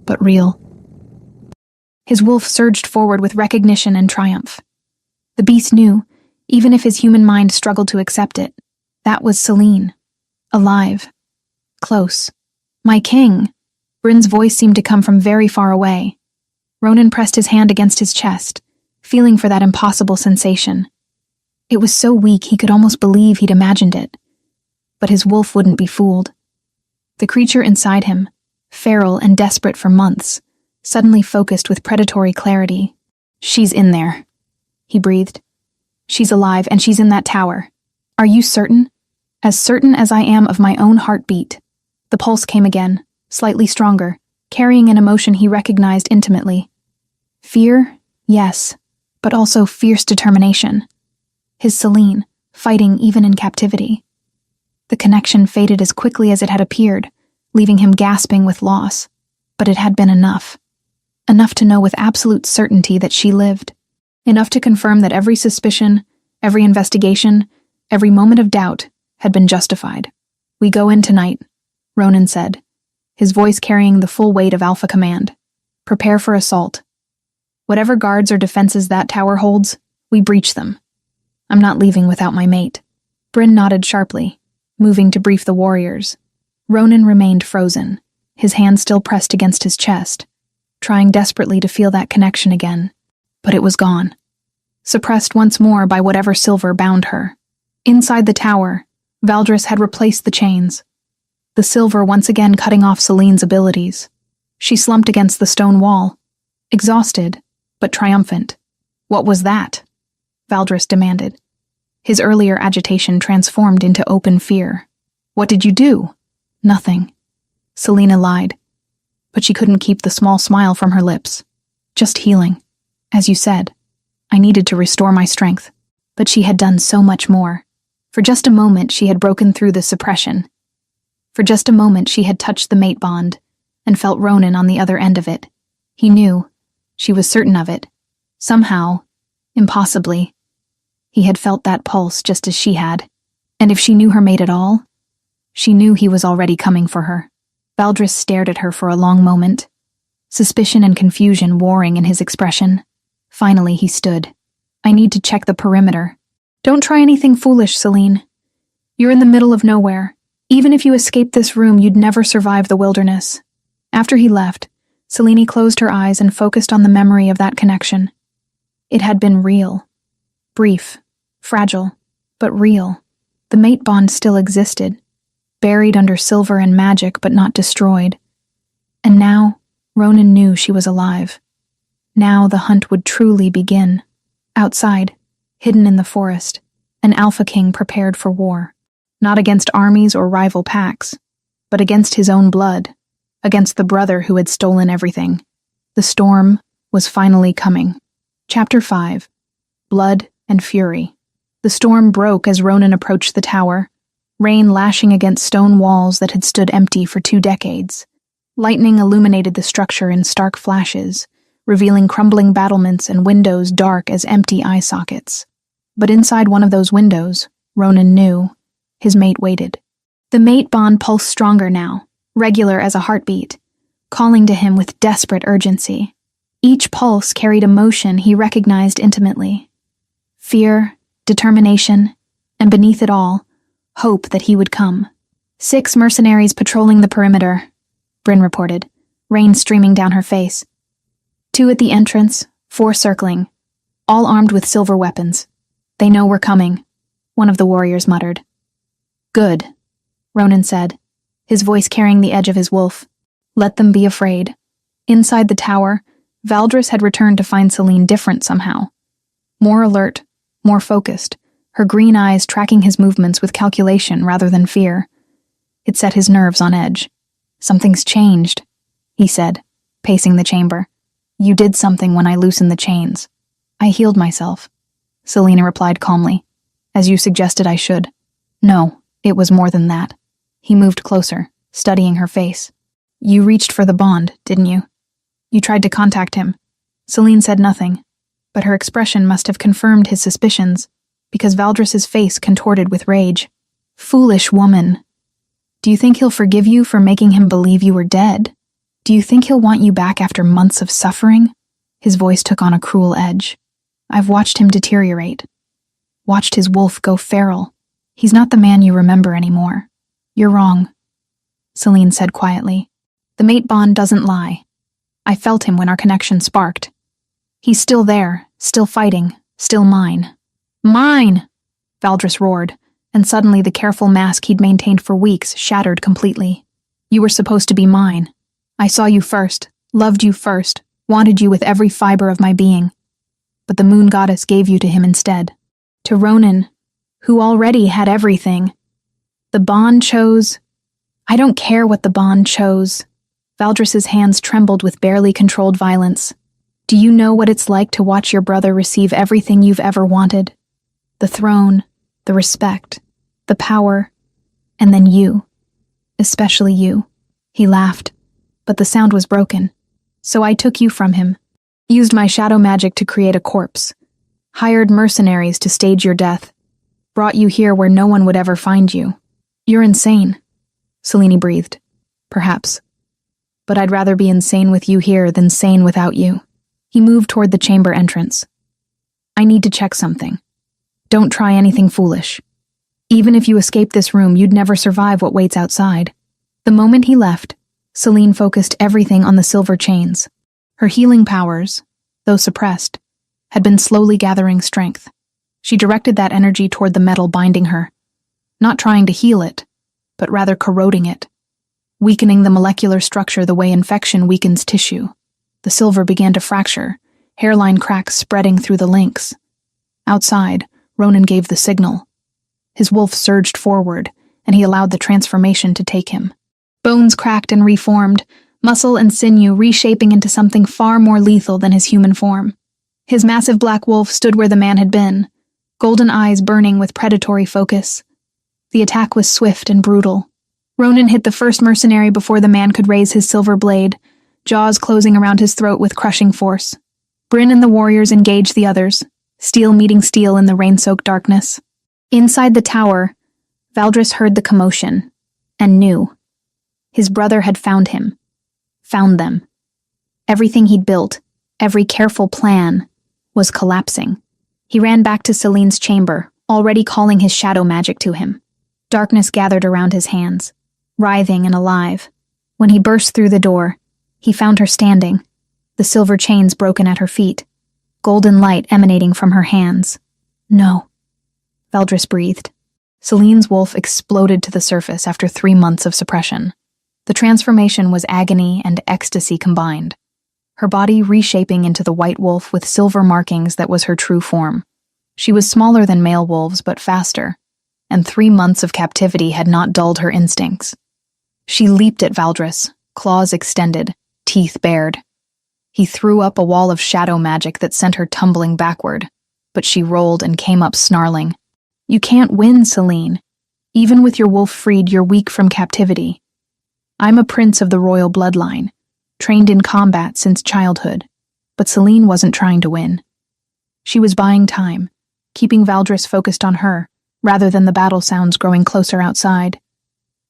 but real. His wolf surged forward with recognition and triumph. The beast knew, even if his human mind struggled to accept it, that was Celine. Alive. Close. My king! Bryn's voice seemed to come from very far away. Ronan pressed his hand against his chest, feeling for that impossible sensation. It was so weak he could almost believe he'd imagined it. But his wolf wouldn't be fooled. The creature inside him, feral and desperate for months, suddenly focused with predatory clarity. She's in there, he breathed. She's alive, and she's in that tower. Are you certain? As certain as I am of my own heartbeat. The pulse came again, slightly stronger, carrying an emotion he recognized intimately. Fear, yes, but also fierce determination. His Celine, fighting even in captivity. The connection faded as quickly as it had appeared, leaving him gasping with loss. But it had been enough. Enough to know with absolute certainty that she lived. Enough to confirm that every suspicion, every investigation, every moment of doubt had been justified. We go in tonight, Ronan said, his voice carrying the full weight of Alpha Command. Prepare for assault. Whatever guards or defenses that tower holds, we breach them. I'm not leaving without my mate. Bryn nodded sharply, moving to brief the warriors. Ronan remained frozen, his hand still pressed against his chest, trying desperately to feel that connection again. But it was gone. Suppressed once more by whatever silver bound her. Inside the tower, Valdris had replaced the chains, the silver once again cutting off Celine's abilities. She slumped against the stone wall, exhausted, but triumphant. What was that? Valdris demanded. His earlier agitation transformed into open fear. "What did you do?" "Nothing." Selena lied, but she couldn't keep the small smile from her lips. "Just healing. As you said, I needed to restore my strength." But she had done so much more. For just a moment, she had broken through the suppression. For just a moment, she had touched the mate bond and felt Ronan on the other end of it. He knew. She was certain of it. Somehow, impossibly, he had felt that pulse just as she had. And if she knew her mate at all, she knew he was already coming for her. Valdris stared at her for a long moment, suspicion and confusion warring in his expression. Finally, he stood. "I need to check the perimeter." "Don't try anything foolish, Celine. You're in the middle of nowhere. Even if you escaped this room, you'd never survive the wilderness." After he left, Selene closed her eyes and focused on the memory of that connection. It had been real. Brief, fragile, but real. The mate bond still existed, buried under silver and magic but not destroyed. And now, Ronan knew she was alive. Now the hunt would truly begin. Outside, hidden in the forest, an Alpha King prepared for war. Not against armies or rival packs, but against his own blood, against the brother who had stolen everything. The storm was finally coming. Chapter 5. Blood and Fury. The storm broke as Ronan approached the tower, rain lashing against stone walls that had stood empty for 2 decades. Lightning illuminated the structure in stark flashes, revealing crumbling battlements and windows dark as empty eye sockets. But inside one of those windows, Ronan knew, his mate waited. The mate bond pulsed stronger now, regular as a heartbeat, calling to him with desperate urgency. Each pulse carried emotion he recognized intimately. Fear, determination, and beneath it all, hope that he would come. 6 mercenaries patrolling the perimeter, Bryn reported, rain streaming down her face. 2 at the entrance, 4 circling, all armed with silver weapons. "They know we're coming," one of the warriors muttered. "Good," Ronan said, his voice carrying the edge of his wolf. "Let them be afraid." Inside the tower, Valdris had returned to find Selene different somehow. More alert, more focused, her green eyes tracking his movements with calculation rather than fear. It set his nerves on edge. "Something's changed," he said, pacing the chamber. "You did something when I loosened the chains." "I healed myself," Selena replied calmly, "as you suggested I should." "No, it was more than that." He moved closer, studying her face. "You reached for the bond, didn't you? You tried to contact him." Selene said nothing, but her expression must have confirmed his suspicions, because Valdris's face contorted with rage. "Foolish woman. Do you think he'll forgive you for making him believe you were dead? Do you think he'll want you back after months of suffering?" His voice took on a cruel edge. "I've watched him deteriorate. Watched his wolf go feral. He's not the man you remember anymore." "You're wrong," Selene said quietly. "The mate bond doesn't lie. I felt him when our connection sparked. He's still there, still fighting, still mine." "Mine!" Valdris roared, and suddenly the careful mask he'd maintained for weeks shattered completely. "You were supposed to be mine. I saw you first, loved you first, wanted you with every fiber of my being. But the moon goddess gave you to him instead. To Ronan, who already had everything. The bond chose... I don't care what the bond chose." Valdris's hands trembled with barely controlled violence. "Do you know what it's like to watch your brother receive everything you've ever wanted? The throne, the respect, the power, and then you. Especially you." He laughed, but the sound was broken. "So I took you from him, used my shadow magic to create a corpse, hired mercenaries to stage your death, brought you here where no one would ever find you. You're insane," Selene breathed. "Perhaps. But I'd rather be insane with you here than sane without you." He moved toward the chamber entrance. "I need to check something. Don't try anything foolish. Even if you escape this room, you'd never survive what waits outside." The moment he left, Selene focused everything on the silver chains. Her healing powers, though suppressed, had been slowly gathering strength. She directed that energy toward the metal binding her, not trying to heal it, but rather corroding it, weakening the molecular structure the way infection weakens tissue. The silver began to fracture, hairline cracks spreading through the links. Outside, Ronan gave the signal. His wolf surged forward, and he allowed the transformation to take him. Bones cracked and reformed, muscle and sinew reshaping into something far more lethal than his human form. His massive black wolf stood where the man had been, golden eyes burning with predatory focus. The attack was swift and brutal. Ronan hit the first mercenary before the man could raise his silver blade, jaws closing around his throat with crushing force. Bryn and the warriors engaged the others, steel meeting steel in the rain-soaked darkness. Inside the tower, Valdris heard the commotion, and knew. His brother had found him. Found them. Everything he'd built, every careful plan, was collapsing. He ran back to Celine's chamber, already calling his shadow magic to him. Darkness gathered around his hands, writhing and alive. When he burst through the door, he found her standing, the silver chains broken at her feet, golden light emanating from her hands. No, Valdris breathed. Celine's wolf exploded to the surface after 3 months of suppression. The transformation was agony and ecstasy combined, her body reshaping into the white wolf with silver markings that was her true form. She was smaller than male wolves, but faster, and 3 months of captivity had not dulled her instincts. She leaped at Valdris, claws extended, teeth bared. He threw up a wall of shadow magic that sent her tumbling backward, but she rolled and came up snarling. "You can't win, Celine. Even with your wolf freed, you're weak from captivity. I'm a prince of the royal bloodline, trained in combat since childhood." But Celine wasn't trying to win. She was buying time, keeping Valdris focused on her, rather than the battle sounds growing closer outside.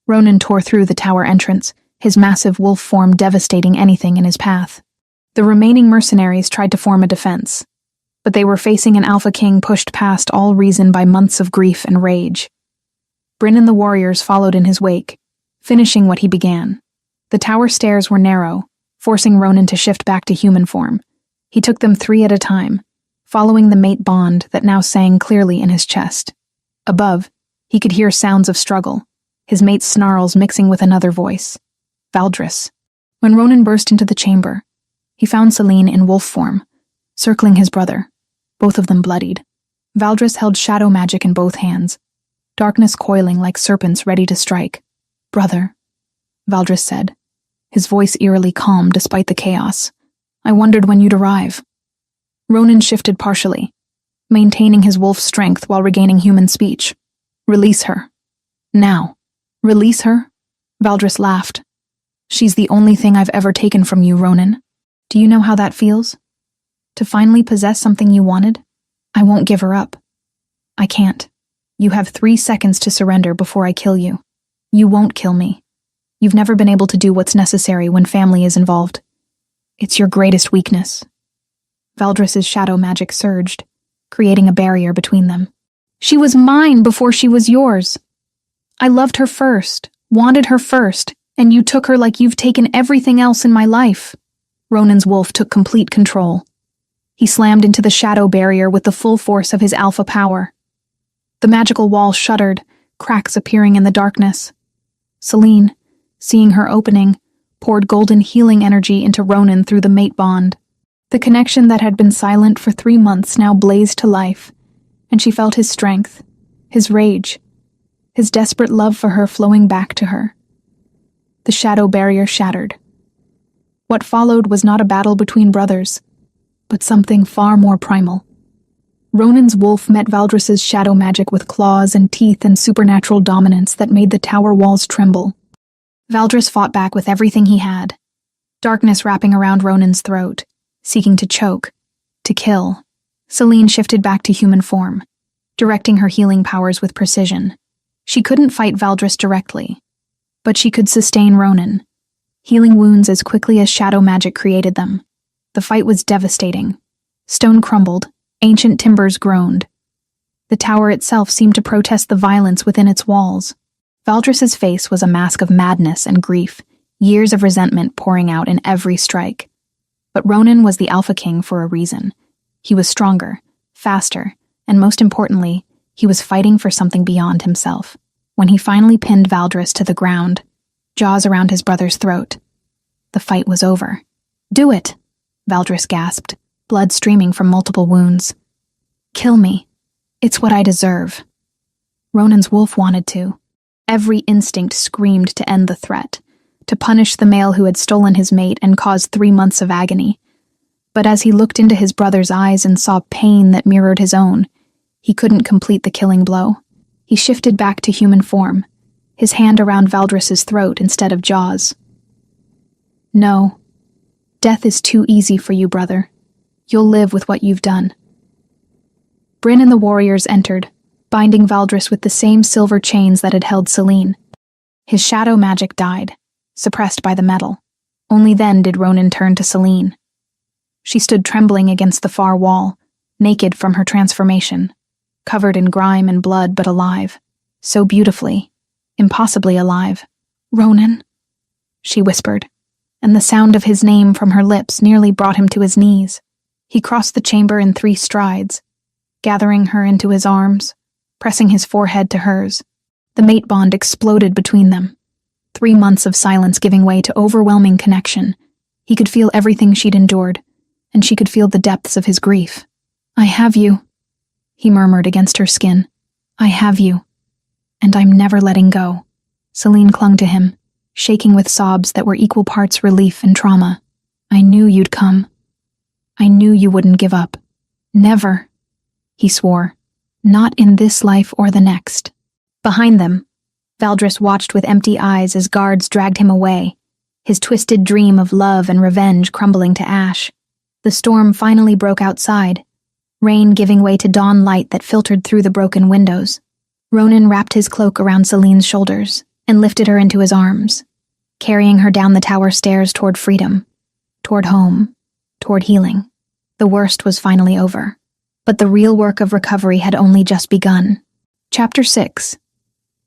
Ronan tore through the tower entrance, his massive wolf form devastating anything in his path. The remaining mercenaries tried to form a defense, but they were facing an Alpha King pushed past all reason by months of grief and rage. Bryn and the warriors followed in his wake, finishing what he began. The tower stairs were narrow, forcing Ronan to shift back to human form. He took them 3 at a time, following the mate bond that now sang clearly in his chest. Above, he could hear sounds of struggle, his mate's snarls mixing with another voice. Valdris. When Ronan burst into the chamber, he found Celine in wolf form, circling his brother, both of them bloodied. Valdris held shadow magic in both hands, darkness coiling like serpents ready to strike. "Brother," Valdris said, his voice eerily calm despite the chaos. "I wondered when you'd arrive." Ronan shifted partially, maintaining his wolf strength while regaining human speech. "Release her. Now." "Release her?" Valdris laughed. "She's the only thing I've ever taken from you, Ronan. Do you know how that feels? To finally possess something you wanted? I won't give her up. I can't. You have 3 seconds to surrender before I kill you. You won't kill me. You've never been able to do what's necessary when family is involved. It's your greatest weakness." Valdris's shadow magic surged, creating a barrier between them. "She was mine before she was yours. I loved her first, wanted her first, and you took her like you've taken everything else in my life." Ronan's wolf took complete control. He slammed into the shadow barrier with the full force of his alpha power. The magical wall shuddered, cracks appearing in the darkness. Celine, seeing her opening, poured golden healing energy into Ronan through the mate bond. The connection that had been silent for 3 months now blazed to life, and she felt his strength, his rage, his desperate love for her flowing back to her. The shadow barrier shattered. What followed was not a battle between brothers, but something far more primal. Ronan's wolf met Valdris's shadow magic with claws and teeth and supernatural dominance that made the tower walls tremble. Valdris fought back with everything he had, darkness wrapping around Ronan's throat, seeking to choke, to kill. Celine shifted back to human form, directing her healing powers with precision. She couldn't fight Valdris directly, but she could sustain Ronan, healing wounds as quickly as shadow magic created them. The fight was devastating. Stone crumbled, ancient timbers groaned. The tower itself seemed to protest the violence within its walls. Valdris's face was a mask of madness and grief, years of resentment pouring out in every strike. But Ronan was the Alpha King for a reason. He was stronger, faster, and most importantly, he was fighting for something beyond himself. When he finally pinned Valdris to the ground, jaws around his brother's throat, the fight was over. "Do it," Valdris gasped, blood streaming from multiple wounds. "Kill me. It's what I deserve. Ronan's wolf wanted to. Every instinct screamed to end the threat, to punish the male who had stolen his mate and caused 3 months of agony. But as he looked into his brother's eyes and saw pain that mirrored his own, he couldn't complete the killing blow. He shifted back to human form, his hand around Valdris's throat instead of jaws. No, death is too easy for you, brother. You'll live with what you've done. Bryn and the warriors entered, binding Valdris with the same silver chains that had held Celine. His shadow magic died, suppressed by the metal. Only then did Ronan turn to Celine. She stood trembling against the far wall, naked from her transformation, covered in grime and blood but alive, so beautifully, impossibly alive. "Ronan," she whispered, and the sound of his name from her lips nearly brought him to his knees. He crossed the chamber in 3 strides, gathering her into his arms, pressing his forehead to hers. The mate bond exploded between them. 3 months of silence giving way to overwhelming connection. He could feel everything she'd endured, and she could feel the depths of his grief. "I have you," he murmured against her skin. "I have you, and I'm never letting go." Celine clung to him, shaking with sobs that were equal parts relief and trauma. "I knew you'd come. I knew you wouldn't give up. Never," he swore. "Not in this life or the next." Behind them, Valdris watched with empty eyes as guards dragged him away, his twisted dream of love and revenge crumbling to ash. The storm finally broke outside, rain giving way to dawn light that filtered through the broken windows. Ronan wrapped his cloak around Celine's shoulders and lifted her into his arms, carrying her down the tower stairs toward freedom, toward home, toward healing. The worst was finally over, but the real work of recovery had only just begun. Chapter 6.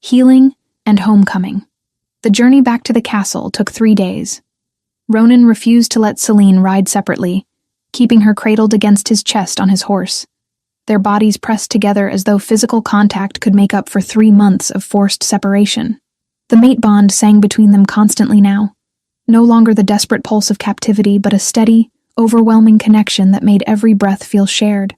Healing and Homecoming. The journey back to the castle took 3 days. Ronan refused to let Celine ride separately, keeping her cradled against his chest on his horse, their bodies pressed together as though physical contact could make up for 3 months of forced separation. The mate bond sang between them constantly now, no longer the desperate pulse of captivity, but a steady, overwhelming connection that made every breath feel shared.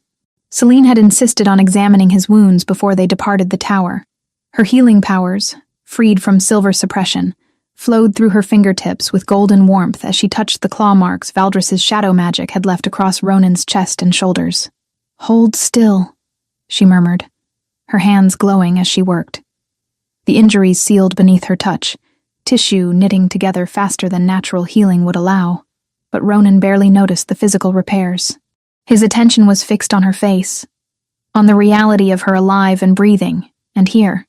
Celine had insisted on examining his wounds before they departed the tower. Her healing powers, freed from silver suppression, flowed through her fingertips with golden warmth as she touched the claw marks Valdris's shadow magic had left across Ronan's chest and shoulders. "Hold still," she murmured, her hands glowing as she worked. The injuries sealed beneath her touch, tissue knitting together faster than natural healing would allow, but Ronan barely noticed the physical repairs. His attention was fixed on her face, on the reality of her alive and breathing, and here.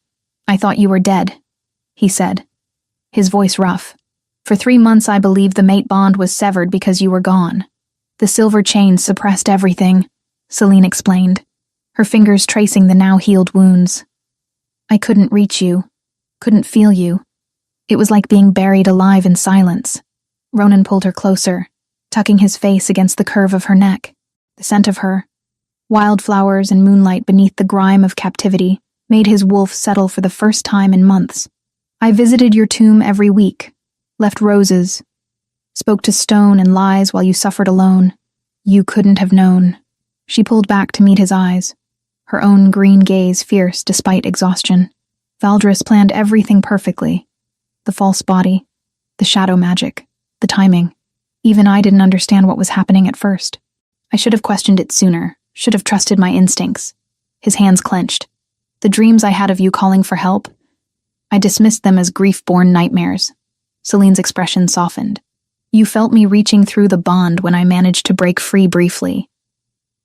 "I thought you were dead," he said, his voice rough. "For 3 months I believed the mate bond was severed because you were gone. The silver chains suppressed everything," Celine explained, her fingers tracing the now-healed wounds. "I couldn't reach you, couldn't feel you. It was like being buried alive in silence." Ronan pulled her closer, tucking his face against the curve of her neck. The scent of her, wildflowers and moonlight beneath the grime of captivity, made his wolf settle for the first time in months. "I visited your tomb every week, left roses, spoke to stone and lies while you suffered alone. You couldn't have known." She pulled back to meet his eyes, her own green gaze fierce despite exhaustion. Valdris planned everything perfectly. The false body, the shadow magic, the timing. Even I didn't understand what was happening at first. I should have questioned it sooner, should have trusted my instincts. His hands clenched. The dreams I had of you calling for help, I dismissed them as grief-born nightmares. Celine's expression softened. "You felt me reaching through the bond when I managed to break free briefly.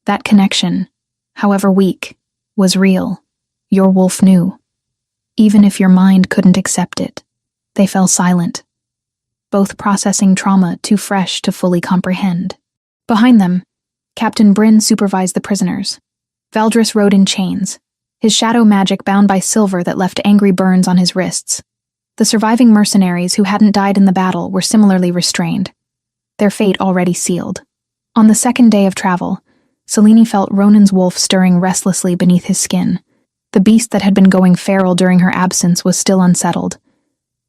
That connection, however weak, was real. Your wolf knew. Even if your mind couldn't accept it." They fell silent, both processing trauma too fresh to fully comprehend. Behind them, Captain Bryn supervised the prisoners. Valdris rode in chains, his shadow magic bound by silver that left angry burns on his wrists. The surviving mercenaries who hadn't died in the battle were similarly restrained, their fate already sealed. On the 2nd day of travel, Celine felt Ronan's wolf stirring restlessly beneath his skin. The beast that had been going feral during her absence was still unsettled,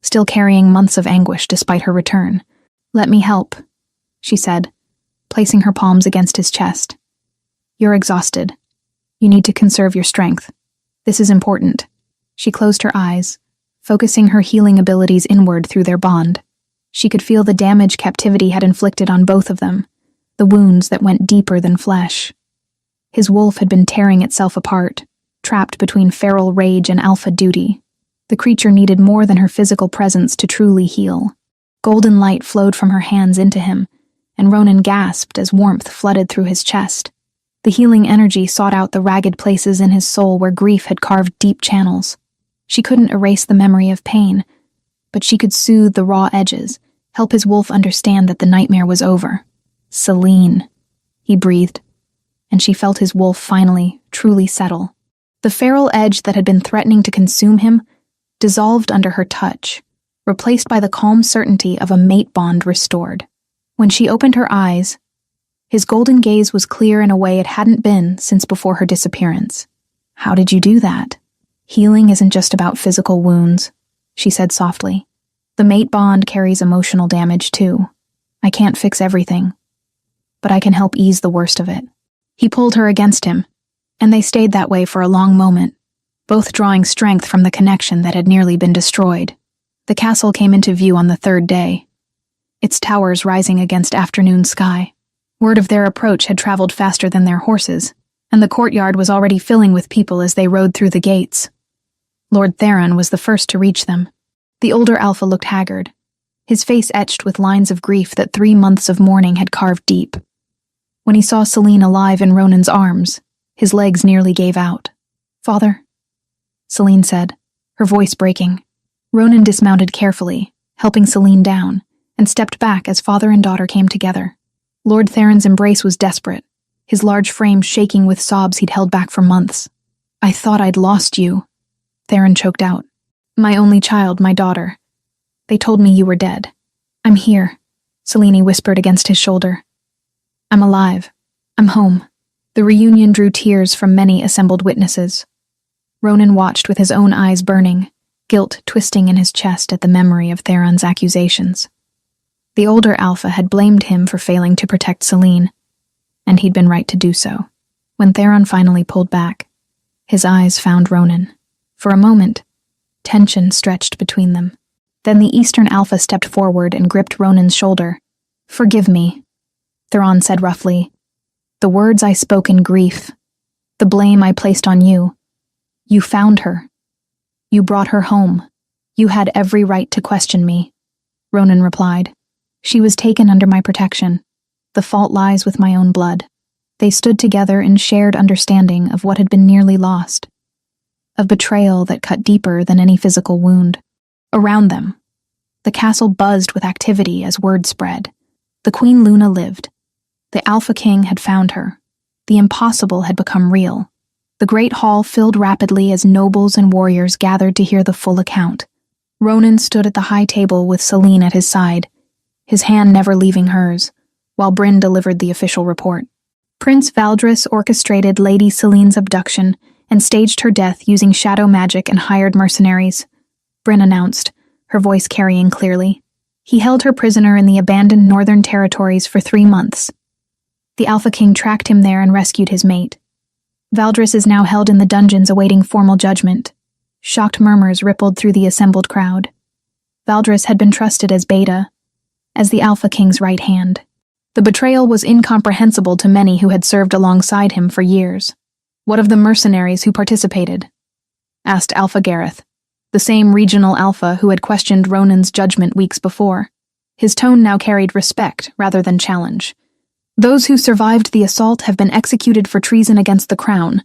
still carrying months of anguish despite her return. "Let me help," she said, placing her palms against his chest. "You're exhausted. You need to conserve your strength. This is important." She closed her eyes, focusing her healing abilities inward through their bond. She could feel the damage captivity had inflicted on both of them, the wounds that went deeper than flesh. His wolf had been tearing itself apart, trapped between feral rage and alpha duty. The creature needed more than her physical presence to truly heal. Golden light flowed from her hands into him, and Ronan gasped as warmth flooded through his chest. The healing energy sought out the ragged places in his soul where grief had carved deep channels. She couldn't erase the memory of pain, but she could soothe the raw edges, help his wolf understand that the nightmare was over. "Celine," he breathed, and she felt his wolf finally, truly settle. The feral edge that had been threatening to consume him dissolved under her touch, replaced by the calm certainty of a mate bond restored. When she opened her eyes, his golden gaze was clear in a way it hadn't been since before her disappearance. "How did you do that?" "Healing isn't just about physical wounds," she said softly. "The mate bond carries emotional damage too. I can't fix everything, but I can help ease the worst of it." He pulled her against him, and they stayed that way for a long moment, both drawing strength from the connection that had nearly been destroyed. The castle came into view on the third day, its towers rising against afternoon sky. Word of their approach had traveled faster than their horses, and the courtyard was already filling with people as they rode through the gates. Lord Theron was the first to reach them. The older alpha looked haggard, his face etched with lines of grief that 3 months of mourning had carved deep. When he saw Celine alive in Ronan's arms, his legs nearly gave out. "Father," Celine said, her voice breaking. Ronan dismounted carefully, helping Celine down, and stepped back as father and daughter came together. Lord Theron's embrace was desperate, his large frame shaking with sobs he'd held back for months. "I thought I'd lost you," Theron choked out. "My only child, my daughter. They told me you were dead." "I'm here," Celine whispered against his shoulder. "I'm alive. I'm home." The reunion drew tears from many assembled witnesses. Ronan watched with his own eyes burning, guilt twisting in his chest at the memory of Theron's accusations. The older alpha had blamed him for failing to protect Celine, and he'd been right to do so. When Theron finally pulled back, his eyes found Ronan. For a moment, tension stretched between them. Then the Eastern alpha stepped forward and gripped Ronan's shoulder. "Forgive me," Theron said roughly. "The words I spoke in grief, the blame I placed on you. You found her. You brought her home. You had every right to question me," Ronan replied. "She was taken under my protection. The fault lies with my own blood." They stood together in shared understanding of what had been nearly lost, of betrayal that cut deeper than any physical wound. Around them, the castle buzzed with activity as word spread. The Queen Luna lived. The Alpha King had found her. The impossible had become real. The great hall filled rapidly as nobles and warriors gathered to hear the full account. Ronan stood at the high table with Celine at his side, his hand never leaving hers, while Bryn delivered the official report. Prince Valdris orchestrated Lady Celine's abduction and staged her death using shadow magic and hired mercenaries, Bryn announced, her voice carrying clearly. He held her prisoner in the abandoned northern territories for 3 months. The Alpha King tracked him there and rescued his mate. Valdris is now held in the dungeons awaiting formal judgment. Shocked murmurs rippled through the assembled crowd. Valdris had been trusted as Beta, as the Alpha King's right hand. The betrayal was incomprehensible to many who had served alongside him for years. "What of the mercenaries who participated?" asked Alpha Gareth, the same regional alpha who had questioned Ronan's judgment weeks before. His tone now carried respect rather than challenge. "Those who survived the assault have been executed for treason against the crown,"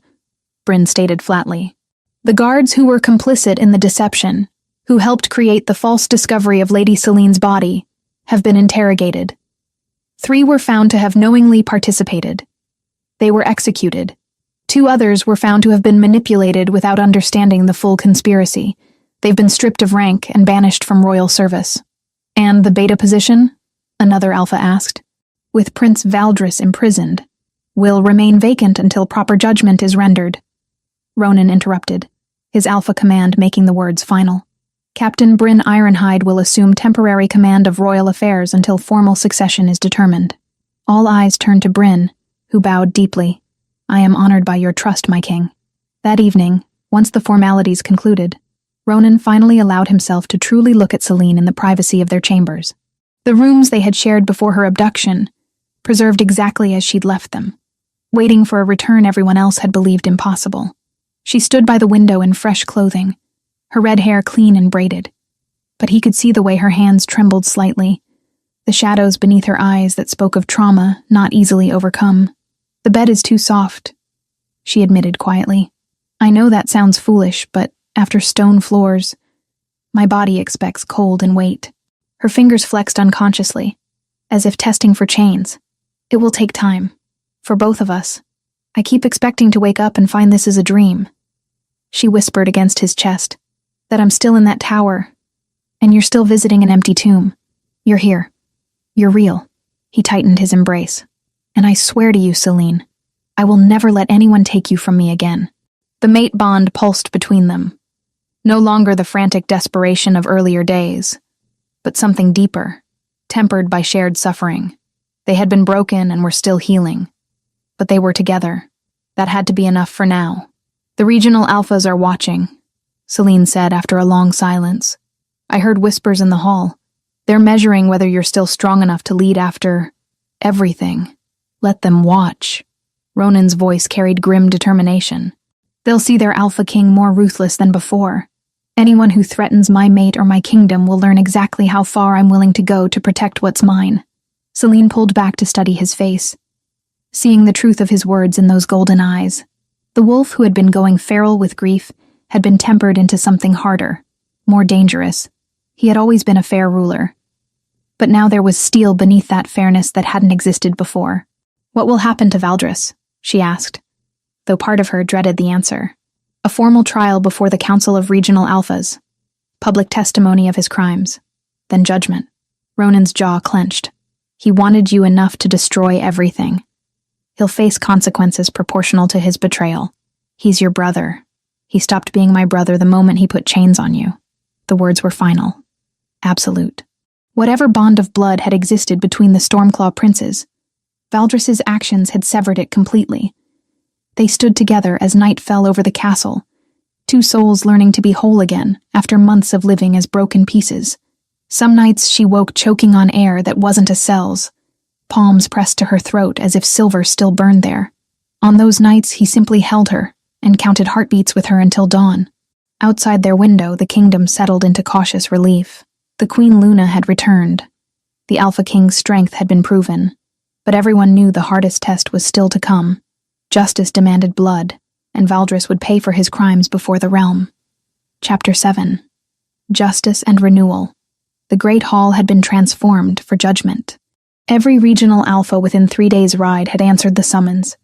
Bryn stated flatly. "The guards who were complicit in the deception, who helped create the false discovery of Lady Celine's body, have been interrogated. 3 were found to have knowingly participated. They were executed. 2 others were found to have been manipulated without understanding the full conspiracy. They've been stripped of rank and banished from royal service." "And the Beta position?" another alpha asked. "With Prince Valdris imprisoned, will remain vacant until proper judgment is rendered," Ronan interrupted, his alpha command making the words final. "Captain Bryn Ironhide will assume temporary command of royal affairs until formal succession is determined." All eyes turned to Bryn, who bowed deeply. I am honored by your trust, my king. That evening, once the formalities concluded, Ronan finally allowed himself to truly look at Selene in the privacy of their chambers. The rooms they had shared before her abduction, preserved exactly as she'd left them, waiting for a return everyone else had believed impossible. She stood by the window in fresh clothing, her red hair clean and braided, but he could see the way her hands trembled slightly, the shadows beneath her eyes that spoke of trauma not easily overcome. The bed is too soft, she admitted quietly. I know that sounds foolish, but after stone floors, my body expects cold and weight. Her fingers flexed unconsciously, as if testing for chains. It will take time. For both of us. I keep expecting to wake up and find this is a dream. She whispered against his chest, that I'm still in that tower, and you're still visiting an empty tomb. You're here. You're real. He tightened his embrace. And I swear to you, Selene, I will never let anyone take you from me again. The mate bond pulsed between them. No longer the frantic desperation of earlier days, but something deeper, tempered by shared suffering. They had been broken and were still healing, but they were together. That had to be enough for now. The regional alphas are watching, Selene said after a long silence. I heard whispers in the hall. They're measuring whether you're still strong enough to lead after everything. Let them watch. Ronan's voice carried grim determination. They'll see their Alpha King more ruthless than before. Anyone who threatens my mate or my kingdom will learn exactly how far I'm willing to go to protect what's mine. Selene pulled back to study his face, seeing the truth of his words in those golden eyes. The wolf who had been going feral with grief had been tempered into something harder, more dangerous. He had always been a fair ruler. But now there was steel beneath that fairness that hadn't existed before. What will happen to Valdris? She asked, though part of her dreaded the answer. A formal trial before the Council of Regional Alphas. Public testimony of his crimes. Then judgment. Ronan's jaw clenched. He wanted you enough to destroy everything. He'll face consequences proportional to his betrayal. He's your brother. He stopped being my brother the moment he put chains on you. The words were final. Absolute. Whatever bond of blood had existed between the Stormclaw princes, Valdris's actions had severed it completely. They stood together as night fell over the castle, two souls learning to be whole again after months of living as broken pieces. Some nights she woke choking on air that wasn't a cell's, palms pressed to her throat as if silver still burned there. On those nights he simply held her and counted heartbeats with her until dawn. Outside their window, the kingdom settled into cautious relief. The Queen Luna had returned. The Alpha King's strength had been proven, but everyone knew the hardest test was still to come. Justice demanded blood, and Valdris would pay for his crimes before the realm. Chapter 7. Justice and Renewal. The Great Hall had been transformed for judgment. Every regional alpha within 3 days' ride had answered the summons,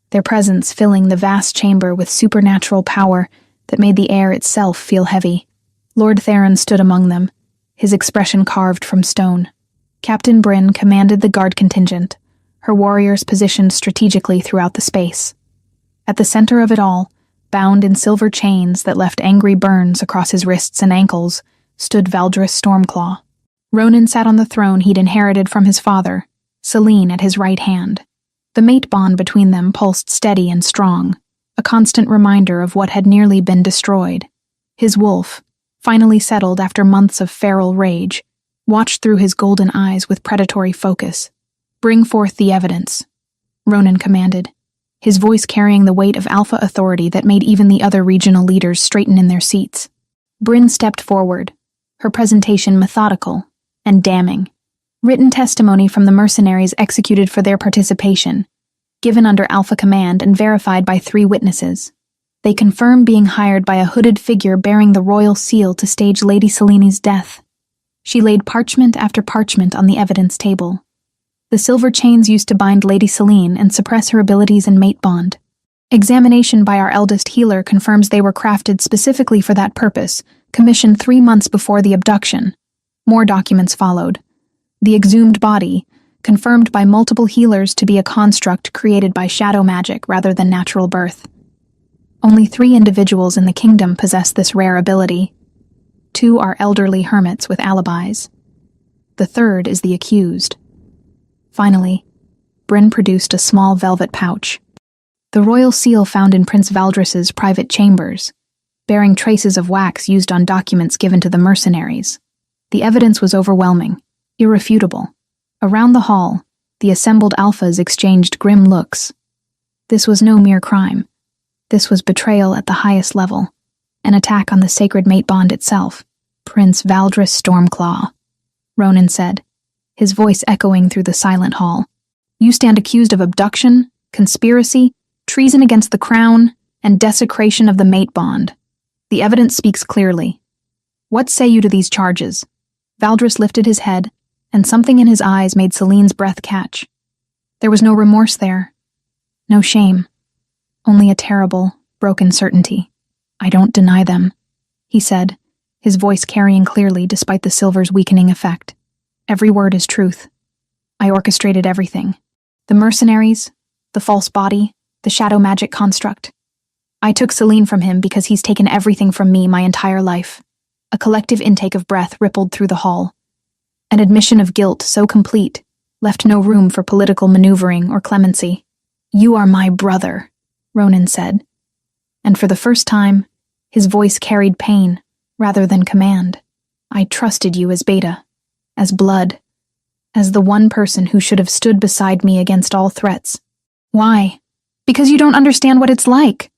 their presence filling the vast chamber with supernatural power that made the air itself feel heavy. Lord Theron stood among them, his expression carved from stone. Captain Bryn commanded the guard contingent, her warriors positioned strategically throughout the space. At the center of it all, bound in silver chains that left angry burns across his wrists and ankles, stood Valdris Stormclaw. Ronan sat on the throne he'd inherited from his father, Selene at his right hand. The mate bond between them pulsed steady and strong, a constant reminder of what had nearly been destroyed. His wolf, finally settled after months of feral rage, watched through his golden eyes with predatory focus. Bring forth the evidence, Ronan commanded, his voice carrying the weight of alpha authority that made even the other regional leaders straighten in their seats. Bryn stepped forward, her presentation methodical and damning. Written testimony from the mercenaries executed for their participation, given under Alpha command and verified by 3 witnesses. They confirm being hired by a hooded figure bearing the royal seal to stage Lady Selene's death. She laid parchment after parchment on the evidence table. The silver chains used to bind Lady Selene and suppress her abilities in mate bond. Examination by our eldest healer confirms they were crafted specifically for that purpose, commissioned 3 months before the abduction. More documents followed. The exhumed body, confirmed by multiple healers to be a construct created by shadow magic rather than natural birth. Only 3 individuals in the kingdom possess this rare ability. 2 are elderly hermits with alibis. The 3rd is the accused. Finally, Bryn produced a small velvet pouch. The royal seal found in Prince Valdris's private chambers, bearing traces of wax used on documents given to the mercenaries. The evidence was overwhelming, irrefutable. Around the hall, the assembled alphas exchanged grim looks. This was no mere crime. This was betrayal at the highest level, an attack on the sacred mate bond itself. Prince Valdris Stormclaw, Ronan said, his voice echoing through the silent hall. You stand accused of abduction, conspiracy, treason against the crown, and desecration of the mate bond. The evidence speaks clearly. What say you to these charges? Valdris lifted his head, and something in his eyes made Celine's breath catch. There was no remorse there, no shame, only a terrible, broken certainty. I don't deny them, he said, his voice carrying clearly despite the silver's weakening effect. Every word is truth. I orchestrated everything. The mercenaries, the false body, the shadow magic construct. I took Celine from him because he's taken everything from me my entire life. A collective intake of breath rippled through the hall. An admission of guilt so complete, left no room for political maneuvering or clemency. You are my brother, Ronan said. And for the first time, his voice carried pain rather than command. I trusted you as Beta, as blood, as the one person who should have stood beside me against all threats. Why? Because you don't understand what it's like.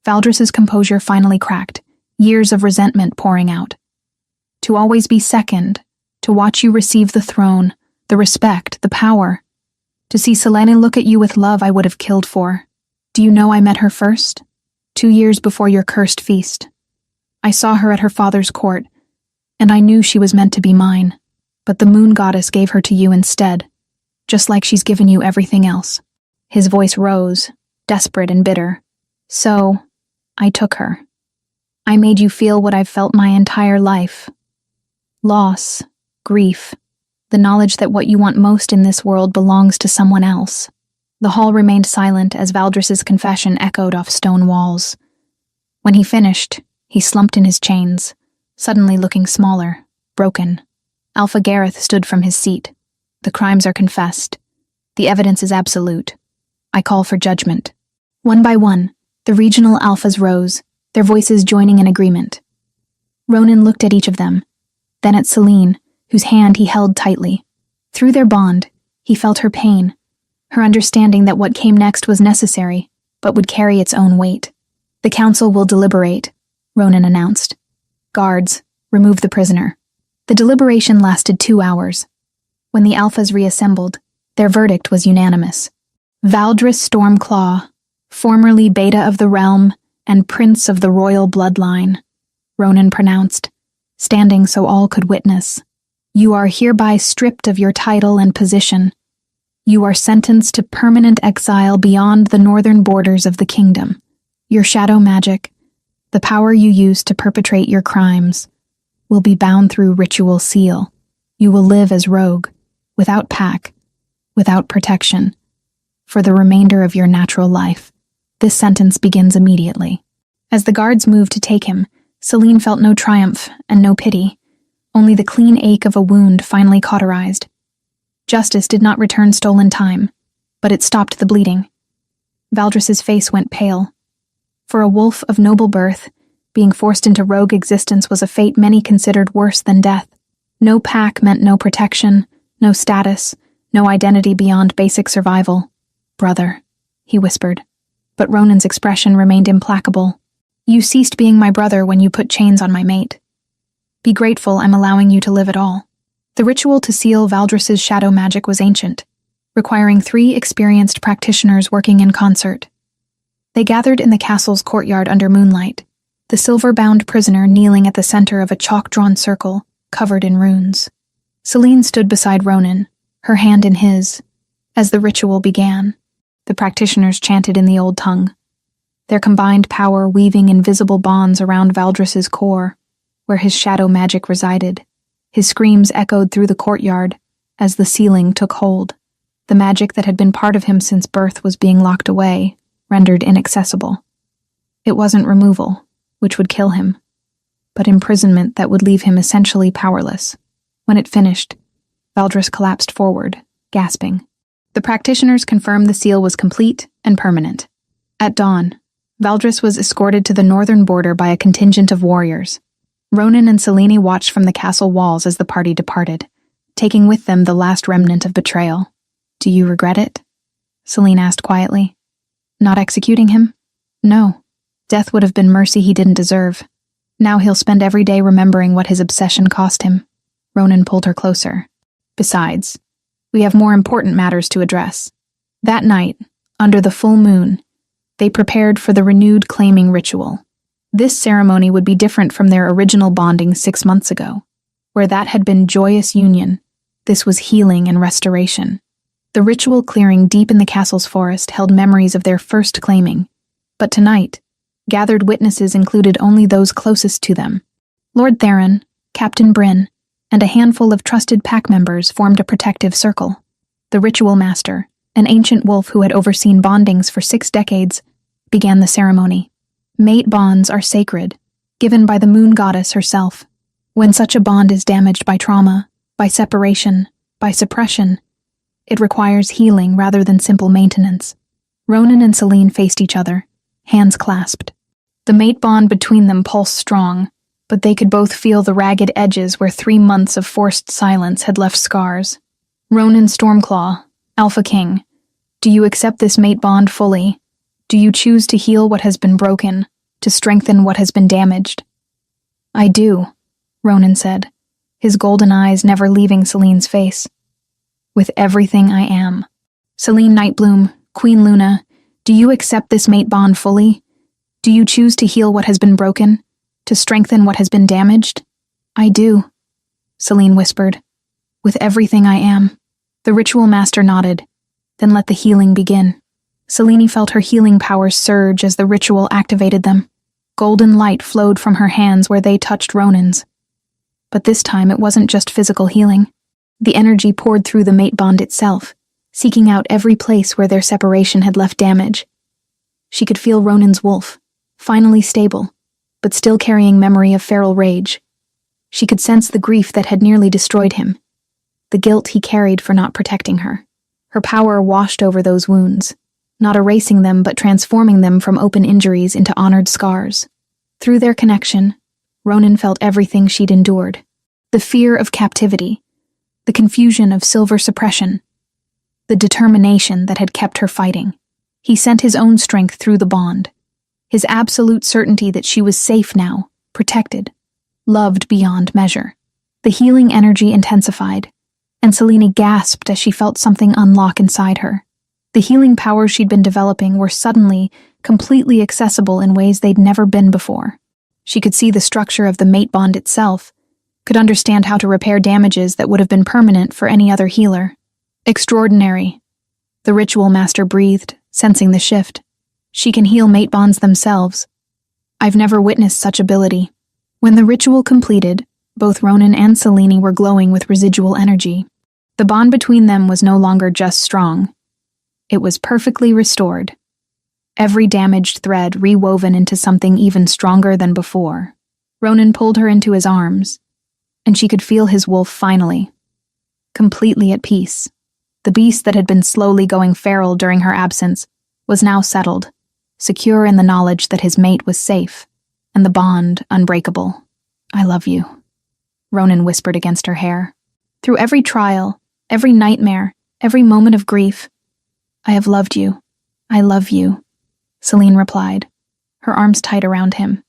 Valdris's composure finally cracked, years of resentment pouring out. To always be second, to watch you receive the throne, the respect, the power. To see Selene look at you with love I would have killed for. Do you know I met her first? 2 years before your cursed feast. I saw her at her father's court, and I knew she was meant to be mine. But the moon goddess gave her to you instead, just like she's given you everything else. His voice rose, desperate and bitter. So, I took her. I made you feel what I've felt my entire life. Loss, grief, the knowledge that what you want most in this world belongs to someone else. The hall remained silent as Valdris's confession echoed off stone walls. When he finished, he slumped in his chains, suddenly looking smaller, broken. Alpha Gareth stood from his seat. The crimes are confessed. The evidence is absolute. I call for judgment. One by one, the regional alphas rose, their voices joining in agreement. Ronan looked at each of them, then at Celine, whose hand he held tightly. Through their bond, he felt her pain, her understanding that what came next was necessary, but would carry its own weight. The council will deliberate, Ronan announced. Guards, remove the prisoner. The deliberation lasted 2 hours. When the alphas reassembled, their verdict was unanimous. Valdris Stormclaw, formerly Beta of the Realm and Prince of the Royal Bloodline, Ronan pronounced, standing so all could witness. You are hereby stripped of your title and position. You are sentenced to permanent exile beyond the northern borders of the kingdom. Your shadow magic, the power you used to perpetrate your crimes, will be bound through ritual seal. You will live as rogue, without pack, without protection, for the remainder of your natural life. This sentence begins immediately. As the guards moved to take him, Celine felt no triumph and no pity, only the clean ache of a wound finally cauterized. Justice did not return stolen time, but it stopped the bleeding. Valdris's face went pale. For a wolf of noble birth, being forced into rogue existence was a fate many considered worse than death. No pack meant no protection, no status, no identity beyond basic survival. Brother, he whispered, but Ronan's expression remained implacable. You ceased being my brother when you put chains on my mate. Be grateful I'm allowing you to live at all. The ritual to seal Valdris's shadow magic was ancient, requiring 3 experienced practitioners working in concert. They gathered in the castle's courtyard under moonlight, the silver-bound prisoner kneeling at the center of a chalk-drawn circle, covered in runes. Celine stood beside Ronan, her hand in his. As the ritual began, the practitioners chanted in the old tongue, their combined power weaving invisible bonds around Valdris's core, where his shadow magic resided. His screams echoed through the courtyard as the sealing took hold. The magic that had been part of him since birth was being locked away, rendered inaccessible. It wasn't removal, which would kill him, but imprisonment that would leave him essentially powerless. When it finished, Valdris collapsed forward, gasping. The practitioners confirmed the seal was complete and permanent. At dawn, Valdris was escorted to the northern border by a contingent of warriors. Ronan and Selene watched from the castle walls as the party departed, taking with them the last remnant of betrayal. "Do you regret it?" Selene asked quietly. "Not executing him? No. Death would have been mercy he didn't deserve. Now he'll spend every day remembering what his obsession cost him." Ronan pulled her closer. "Besides, we have more important matters to address." That night, under the full moon, they prepared for the renewed claiming ritual. This ceremony would be different from their original bonding 6 months ago, where that had been joyous union. This was healing and restoration. The ritual clearing deep in the castle's forest held memories of their first claiming, but tonight, gathered witnesses included only those closest to them. Lord Theron, Captain Bryn, and a handful of trusted pack members formed a protective circle. The ritual master, an ancient wolf who had overseen bondings for 6 decades, began the ceremony. Mate bonds are sacred, given by the moon goddess herself. When such a bond is damaged by trauma, by separation, by suppression, it requires healing rather than simple maintenance. Ronan and Selene faced each other, hands clasped. The mate bond between them pulsed strong, but they could both feel the ragged edges where 3 months of forced silence had left scars. "Ronan Stormclaw, Alpha King, do you accept this mate bond fully? Do you choose to heal what has been broken, to strengthen what has been damaged?" "I do," Ronan said, his golden eyes never leaving Selene's face. "With everything I am." "Selene Nightbloom, Queen Luna, do you accept this mate bond fully? Do you choose to heal what has been broken, to strengthen what has been damaged?" "I do," Selene whispered. "With everything I am." The ritual master nodded, then let the healing begin. Selene felt her healing powers surge as the ritual activated them. Golden light flowed from her hands where they touched Ronan's. But this time it wasn't just physical healing. The energy poured through the mate bond itself, seeking out every place where their separation had left damage. She could feel Ronan's wolf, finally stable, but still carrying memory of feral rage. She could sense the grief that had nearly destroyed him, the guilt he carried for not protecting her. Her power washed over those wounds, not erasing them but transforming them from open injuries into honored scars. Through their connection, Ronan felt everything she'd endured. The fear of captivity, the confusion of silver suppression, the determination that had kept her fighting. He sent his own strength through the bond, his absolute certainty that she was safe now, protected, loved beyond measure. The healing energy intensified, and Selene gasped as she felt something unlock inside her. The healing powers she'd been developing were suddenly completely accessible in ways they'd never been before. She could see the structure of the mate bond itself, could understand how to repair damages that would have been permanent for any other healer. "Extraordinary," the ritual master breathed, sensing the shift. "She can heal mate bonds themselves. I've never witnessed such ability." When the ritual completed, both Ronan and Selene were glowing with residual energy. The bond between them was no longer just strong. It was perfectly restored. Every damaged thread rewoven into something even stronger than before. Ronan pulled her into his arms, and she could feel his wolf finally, completely at peace. The beast that had been slowly going feral during her absence was now settled, secure in the knowledge that his mate was safe, and the bond unbreakable. "I love you," Ronan whispered against her hair. "Through every trial, every nightmare, every moment of grief, I have loved you. I love you," Selene replied, her arms tight around him.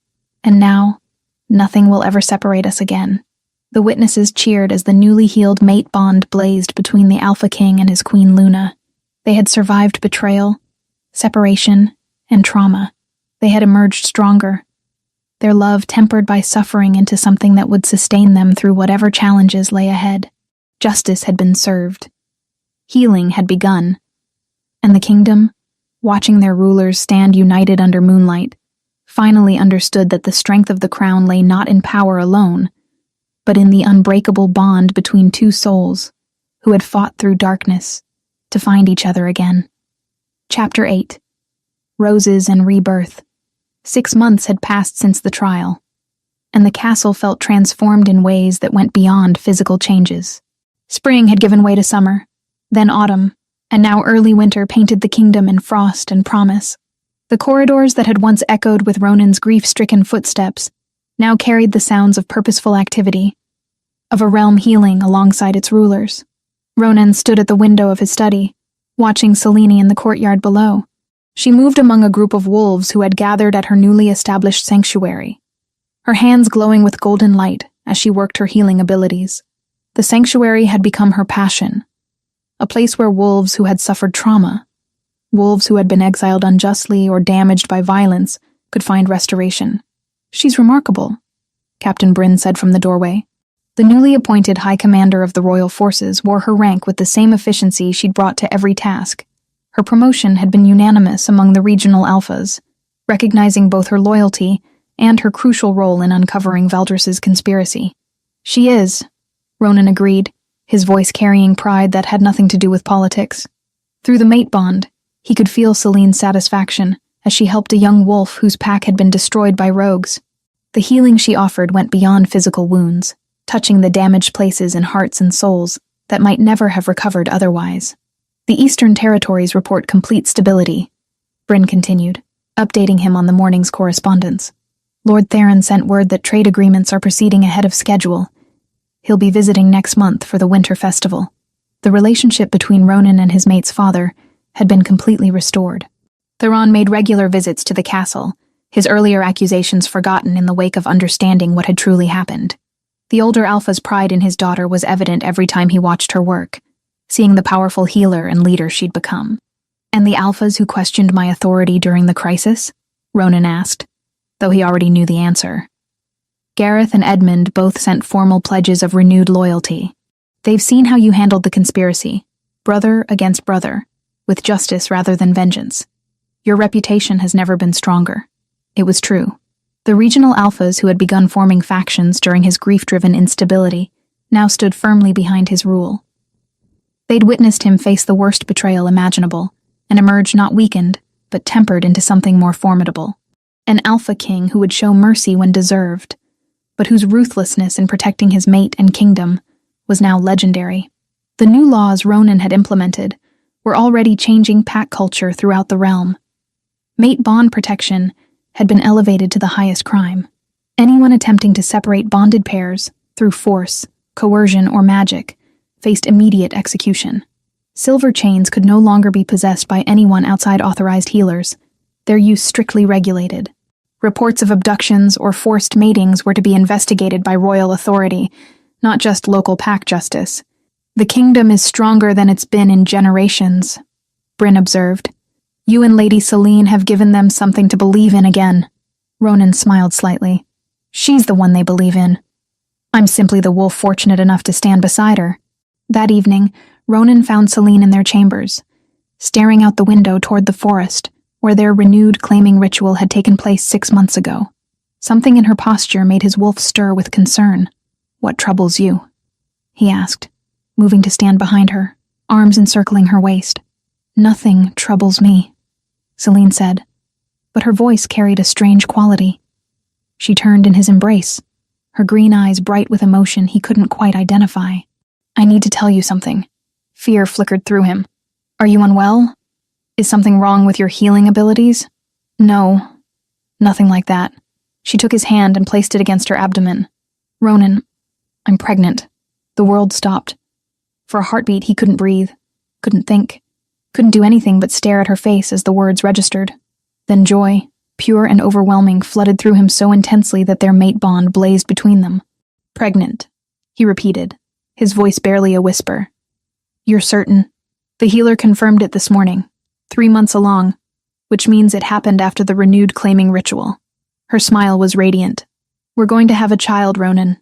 "And now, nothing will ever separate us again." The witnesses cheered as the newly healed mate bond blazed between the Alpha King and his Queen Luna. They had survived betrayal, separation, and trauma. They had emerged stronger, their love tempered by suffering into something that would sustain them through whatever challenges lay ahead. Justice had been served. Healing had begun. And the kingdom, watching their rulers stand united under moonlight, finally understood that the strength of the crown lay not in power alone, but in the unbreakable bond between two souls who had fought through darkness to find each other again. Chapter 8. Roses and Rebirth. 6 months had passed since the trial, and the castle felt transformed in ways that went beyond physical changes. Spring had given way to summer, then autumn, and now early winter painted the kingdom in frost and promise. The corridors that had once echoed with Ronan's grief-stricken footsteps now carried the sounds of purposeful activity, of a realm healing alongside its rulers. Ronan stood at the window of his study, watching Selene in the courtyard below. She moved among a group of wolves who had gathered at her newly established sanctuary, her hands glowing with golden light as she worked her healing abilities. The sanctuary had become her passion, a place where wolves who had suffered trauma, wolves who had been exiled unjustly or damaged by violence, could find restoration. "She's remarkable," Captain Bryn said from the doorway. The newly appointed High Commander of the Royal Forces wore her rank with the same efficiency she'd brought to every task. Her promotion had been unanimous among the regional alphas, recognizing both her loyalty and her crucial role in uncovering Valdris's conspiracy. "She is," Ronan agreed, his voice carrying pride that had nothing to do with politics. Through the mate bond, he could feel Selene's satisfaction as she helped a young wolf whose pack had been destroyed by rogues. The healing she offered went beyond physical wounds, touching the damaged places in hearts and souls that might never have recovered otherwise. "The Eastern Territories report complete stability," Bryn continued, updating him on the morning's correspondence. "Lord Theron sent word that trade agreements are proceeding ahead of schedule. He'll be visiting next month for the winter festival." The relationship between Ronan and his mate's father had been completely restored. Theron made regular visits to the castle, his earlier accusations forgotten in the wake of understanding what had truly happened. The older alpha's pride in his daughter was evident every time he watched her work, seeing the powerful healer and leader she'd become. "And the alphas who questioned my authority during the crisis?" Ronan asked, though he already knew the answer. "Gareth and Edmund both sent formal pledges of renewed loyalty. They've seen how you handled the conspiracy, brother against brother, with justice rather than vengeance. Your reputation has never been stronger." It was true. The regional alphas who had begun forming factions during his grief-driven instability now stood firmly behind his rule. They'd witnessed him face the worst betrayal imaginable, and emerge not weakened, but tempered into something more formidable. An alpha king who would show mercy when deserved, but whose ruthlessness in protecting his mate and kingdom was now legendary. The new laws Ronan had implemented were already changing pack culture throughout the realm. Mate bond protection had been elevated to the highest crime. Anyone attempting to separate bonded pairs through force, coercion, or magic faced immediate execution. Silver chains could no longer be possessed by anyone outside authorized healers, their use strictly regulated. Reports of abductions or forced matings were to be investigated by royal authority, not just local pack justice. "The kingdom is stronger than it's been in generations," Bryn observed. "You and Lady Selene have given them something to believe in again." Ronan smiled slightly. "She's the one they believe in. I'm simply the wolf fortunate enough to stand beside her." That evening, Ronan found Selene in their chambers, staring out the window toward the forest, where their renewed claiming ritual had taken place 6 months ago. Something in her posture made his wolf stir with concern. "What troubles you?" he asked, moving to stand behind her, arms encircling her waist. "Nothing troubles me," Selene said, but her voice carried a strange quality. She turned in his embrace, her green eyes bright with emotion he couldn't quite identify. "I need to tell you something." Fear flickered through him. "Are you unwell? Is something wrong with your healing abilities?" "No, nothing like that." She took his hand and placed it against her abdomen. "Ronan, I'm pregnant." The world stopped. For a heartbeat, he couldn't breathe, couldn't think, couldn't do anything but stare at her face as the words registered. Then joy, pure and overwhelming, flooded through him so intensely that their mate bond blazed between them. "Pregnant," he repeated, his voice barely a whisper. "You're certain?" The healer confirmed it this morning, 3 months along, which means it happened after the renewed claiming ritual. Her smile was radiant. "We're going to have a child, Ronan.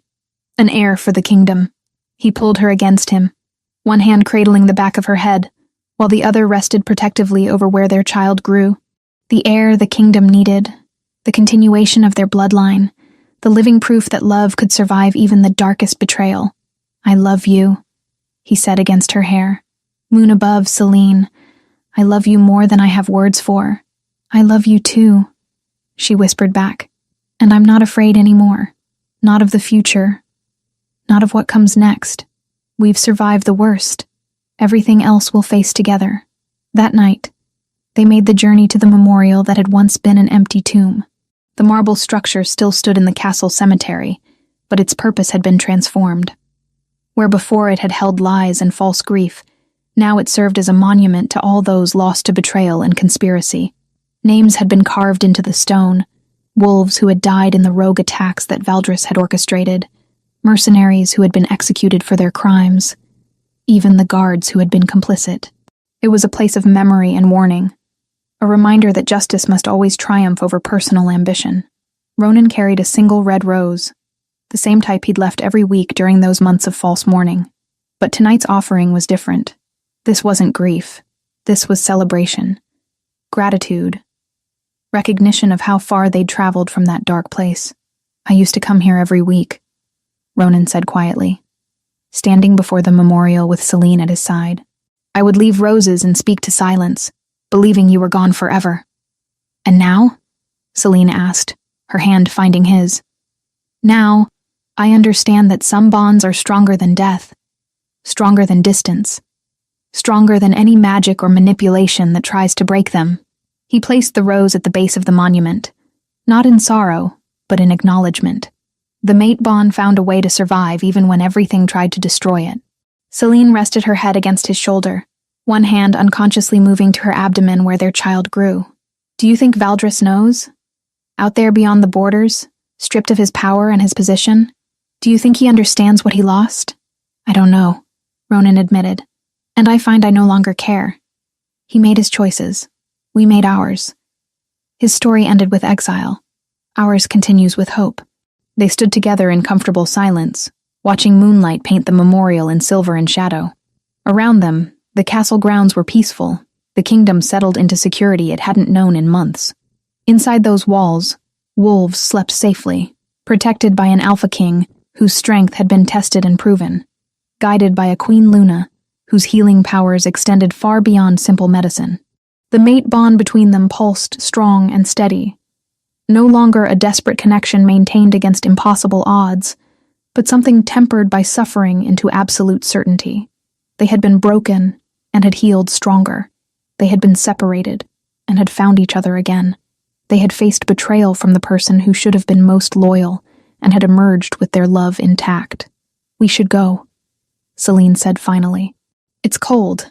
An heir for the kingdom." He pulled her against him, one hand cradling the back of her head, while the other rested protectively over where their child grew. The heir the kingdom needed, the continuation of their bloodline, the living proof that love could survive even the darkest betrayal. "I love you," he said against her hair. "Moon above, Selene. I love you more than I have words for." "I love you too," she whispered back. "And I'm not afraid anymore. Not of the future. Not of what comes next. We've survived the worst. Everything else we'll face together." That night, They made the journey to the memorial that had once been an empty tomb. The marble structure still stood in the castle cemetery, but its purpose had been transformed. Where before it had held lies and false grief, now it served as a monument to all those lost to betrayal and conspiracy. Names had been carved into the stone, wolves who had died in the rogue attacks that Valdris had orchestrated, mercenaries who had been executed for their crimes, even the guards who had been complicit. It was a place of memory and warning, a reminder that justice must always triumph over personal ambition. Ronan carried a single red rose, the same type he'd left every week during those months of false mourning. But tonight's offering was different. This wasn't grief. This was celebration. Gratitude. Recognition of how far they'd traveled from that dark place. "I used to come here every week," Ronan said quietly, standing before the memorial with Celine at his side. "I would leave roses and speak to silence, believing you were gone forever." "And now?" Celine asked, her hand finding his. "Now, I understand that some bonds are stronger than death, stronger than distance, stronger than any magic or manipulation that tries to break them." He placed the rose at the base of the monument, not in sorrow, but in acknowledgement. The mate bond found a way to survive even when everything tried to destroy it. Celine rested her head against his shoulder, one hand unconsciously moving to her abdomen where their child grew. "Do you think Valdris knows? Out there beyond the borders, stripped of his power and his position? Do you think he understands what he lost?" "I don't know," Ronan admitted, "and I find I no longer care. He made his choices. We made ours. His story ended with exile. Ours continues with hope." They stood together in comfortable silence, watching moonlight paint the memorial in silver and shadow. Around them, the castle grounds were peaceful, the kingdom settled into security it hadn't known in months. Inside those walls, wolves slept safely, protected by an alpha king whose strength had been tested and proven, guided by a Queen Luna whose healing powers extended far beyond simple medicine. The mate bond between them pulsed strong and steady, no longer a desperate connection maintained against impossible odds, but something tempered by suffering into absolute certainty. They had been broken and had healed stronger. They had been separated and had found each other again. They had faced betrayal from the person who should have been most loyal and had emerged with their love intact. "We should go," Celine said finally. "It's cold,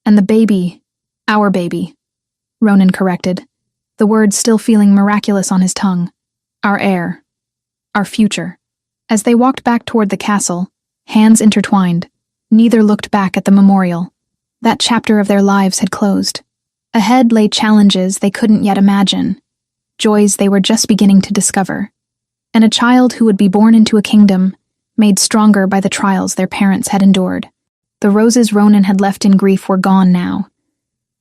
and the baby, our baby," Ronan corrected, the words still feeling miraculous on his tongue. "Our heir. Our future." As they walked back toward the castle, hands intertwined, neither looked back at the memorial. That chapter of their lives had closed. Ahead lay challenges they couldn't yet imagine, joys they were just beginning to discover, and a child who would be born into a kingdom, made stronger by the trials their parents had endured. The roses Ronan had left in grief were gone now,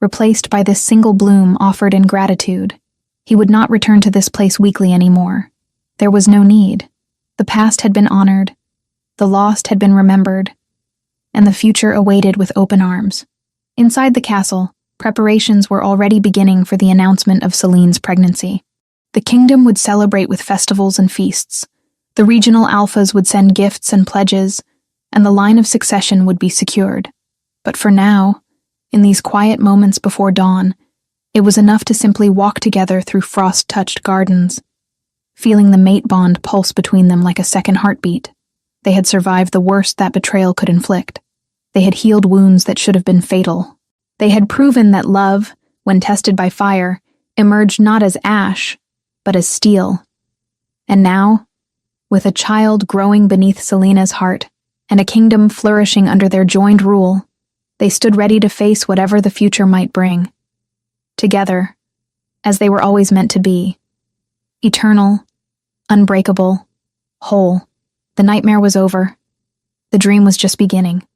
replaced by this single bloom offered in gratitude. He would not return to this place weekly anymore. There was no need. The past had been honored, the lost had been remembered, and the future awaited with open arms. Inside the castle, preparations were already beginning for the announcement of Celine's pregnancy. The kingdom would celebrate with festivals and feasts. The regional alphas would send gifts and pledges, and the line of succession would be secured. But for now, in these quiet moments before dawn, it was enough to simply walk together through frost-touched gardens, feeling the mate bond pulse between them like a second heartbeat. They had survived the worst that betrayal could inflict. They had healed wounds that should have been fatal. They had proven that love, when tested by fire, emerged not as ash, but as steel. And now, with a child growing beneath Selena's heart and a kingdom flourishing under their joined rule, they stood ready to face whatever the future might bring. Together, as they were always meant to be. Eternal, unbreakable, whole. The nightmare was over. The dream was just beginning.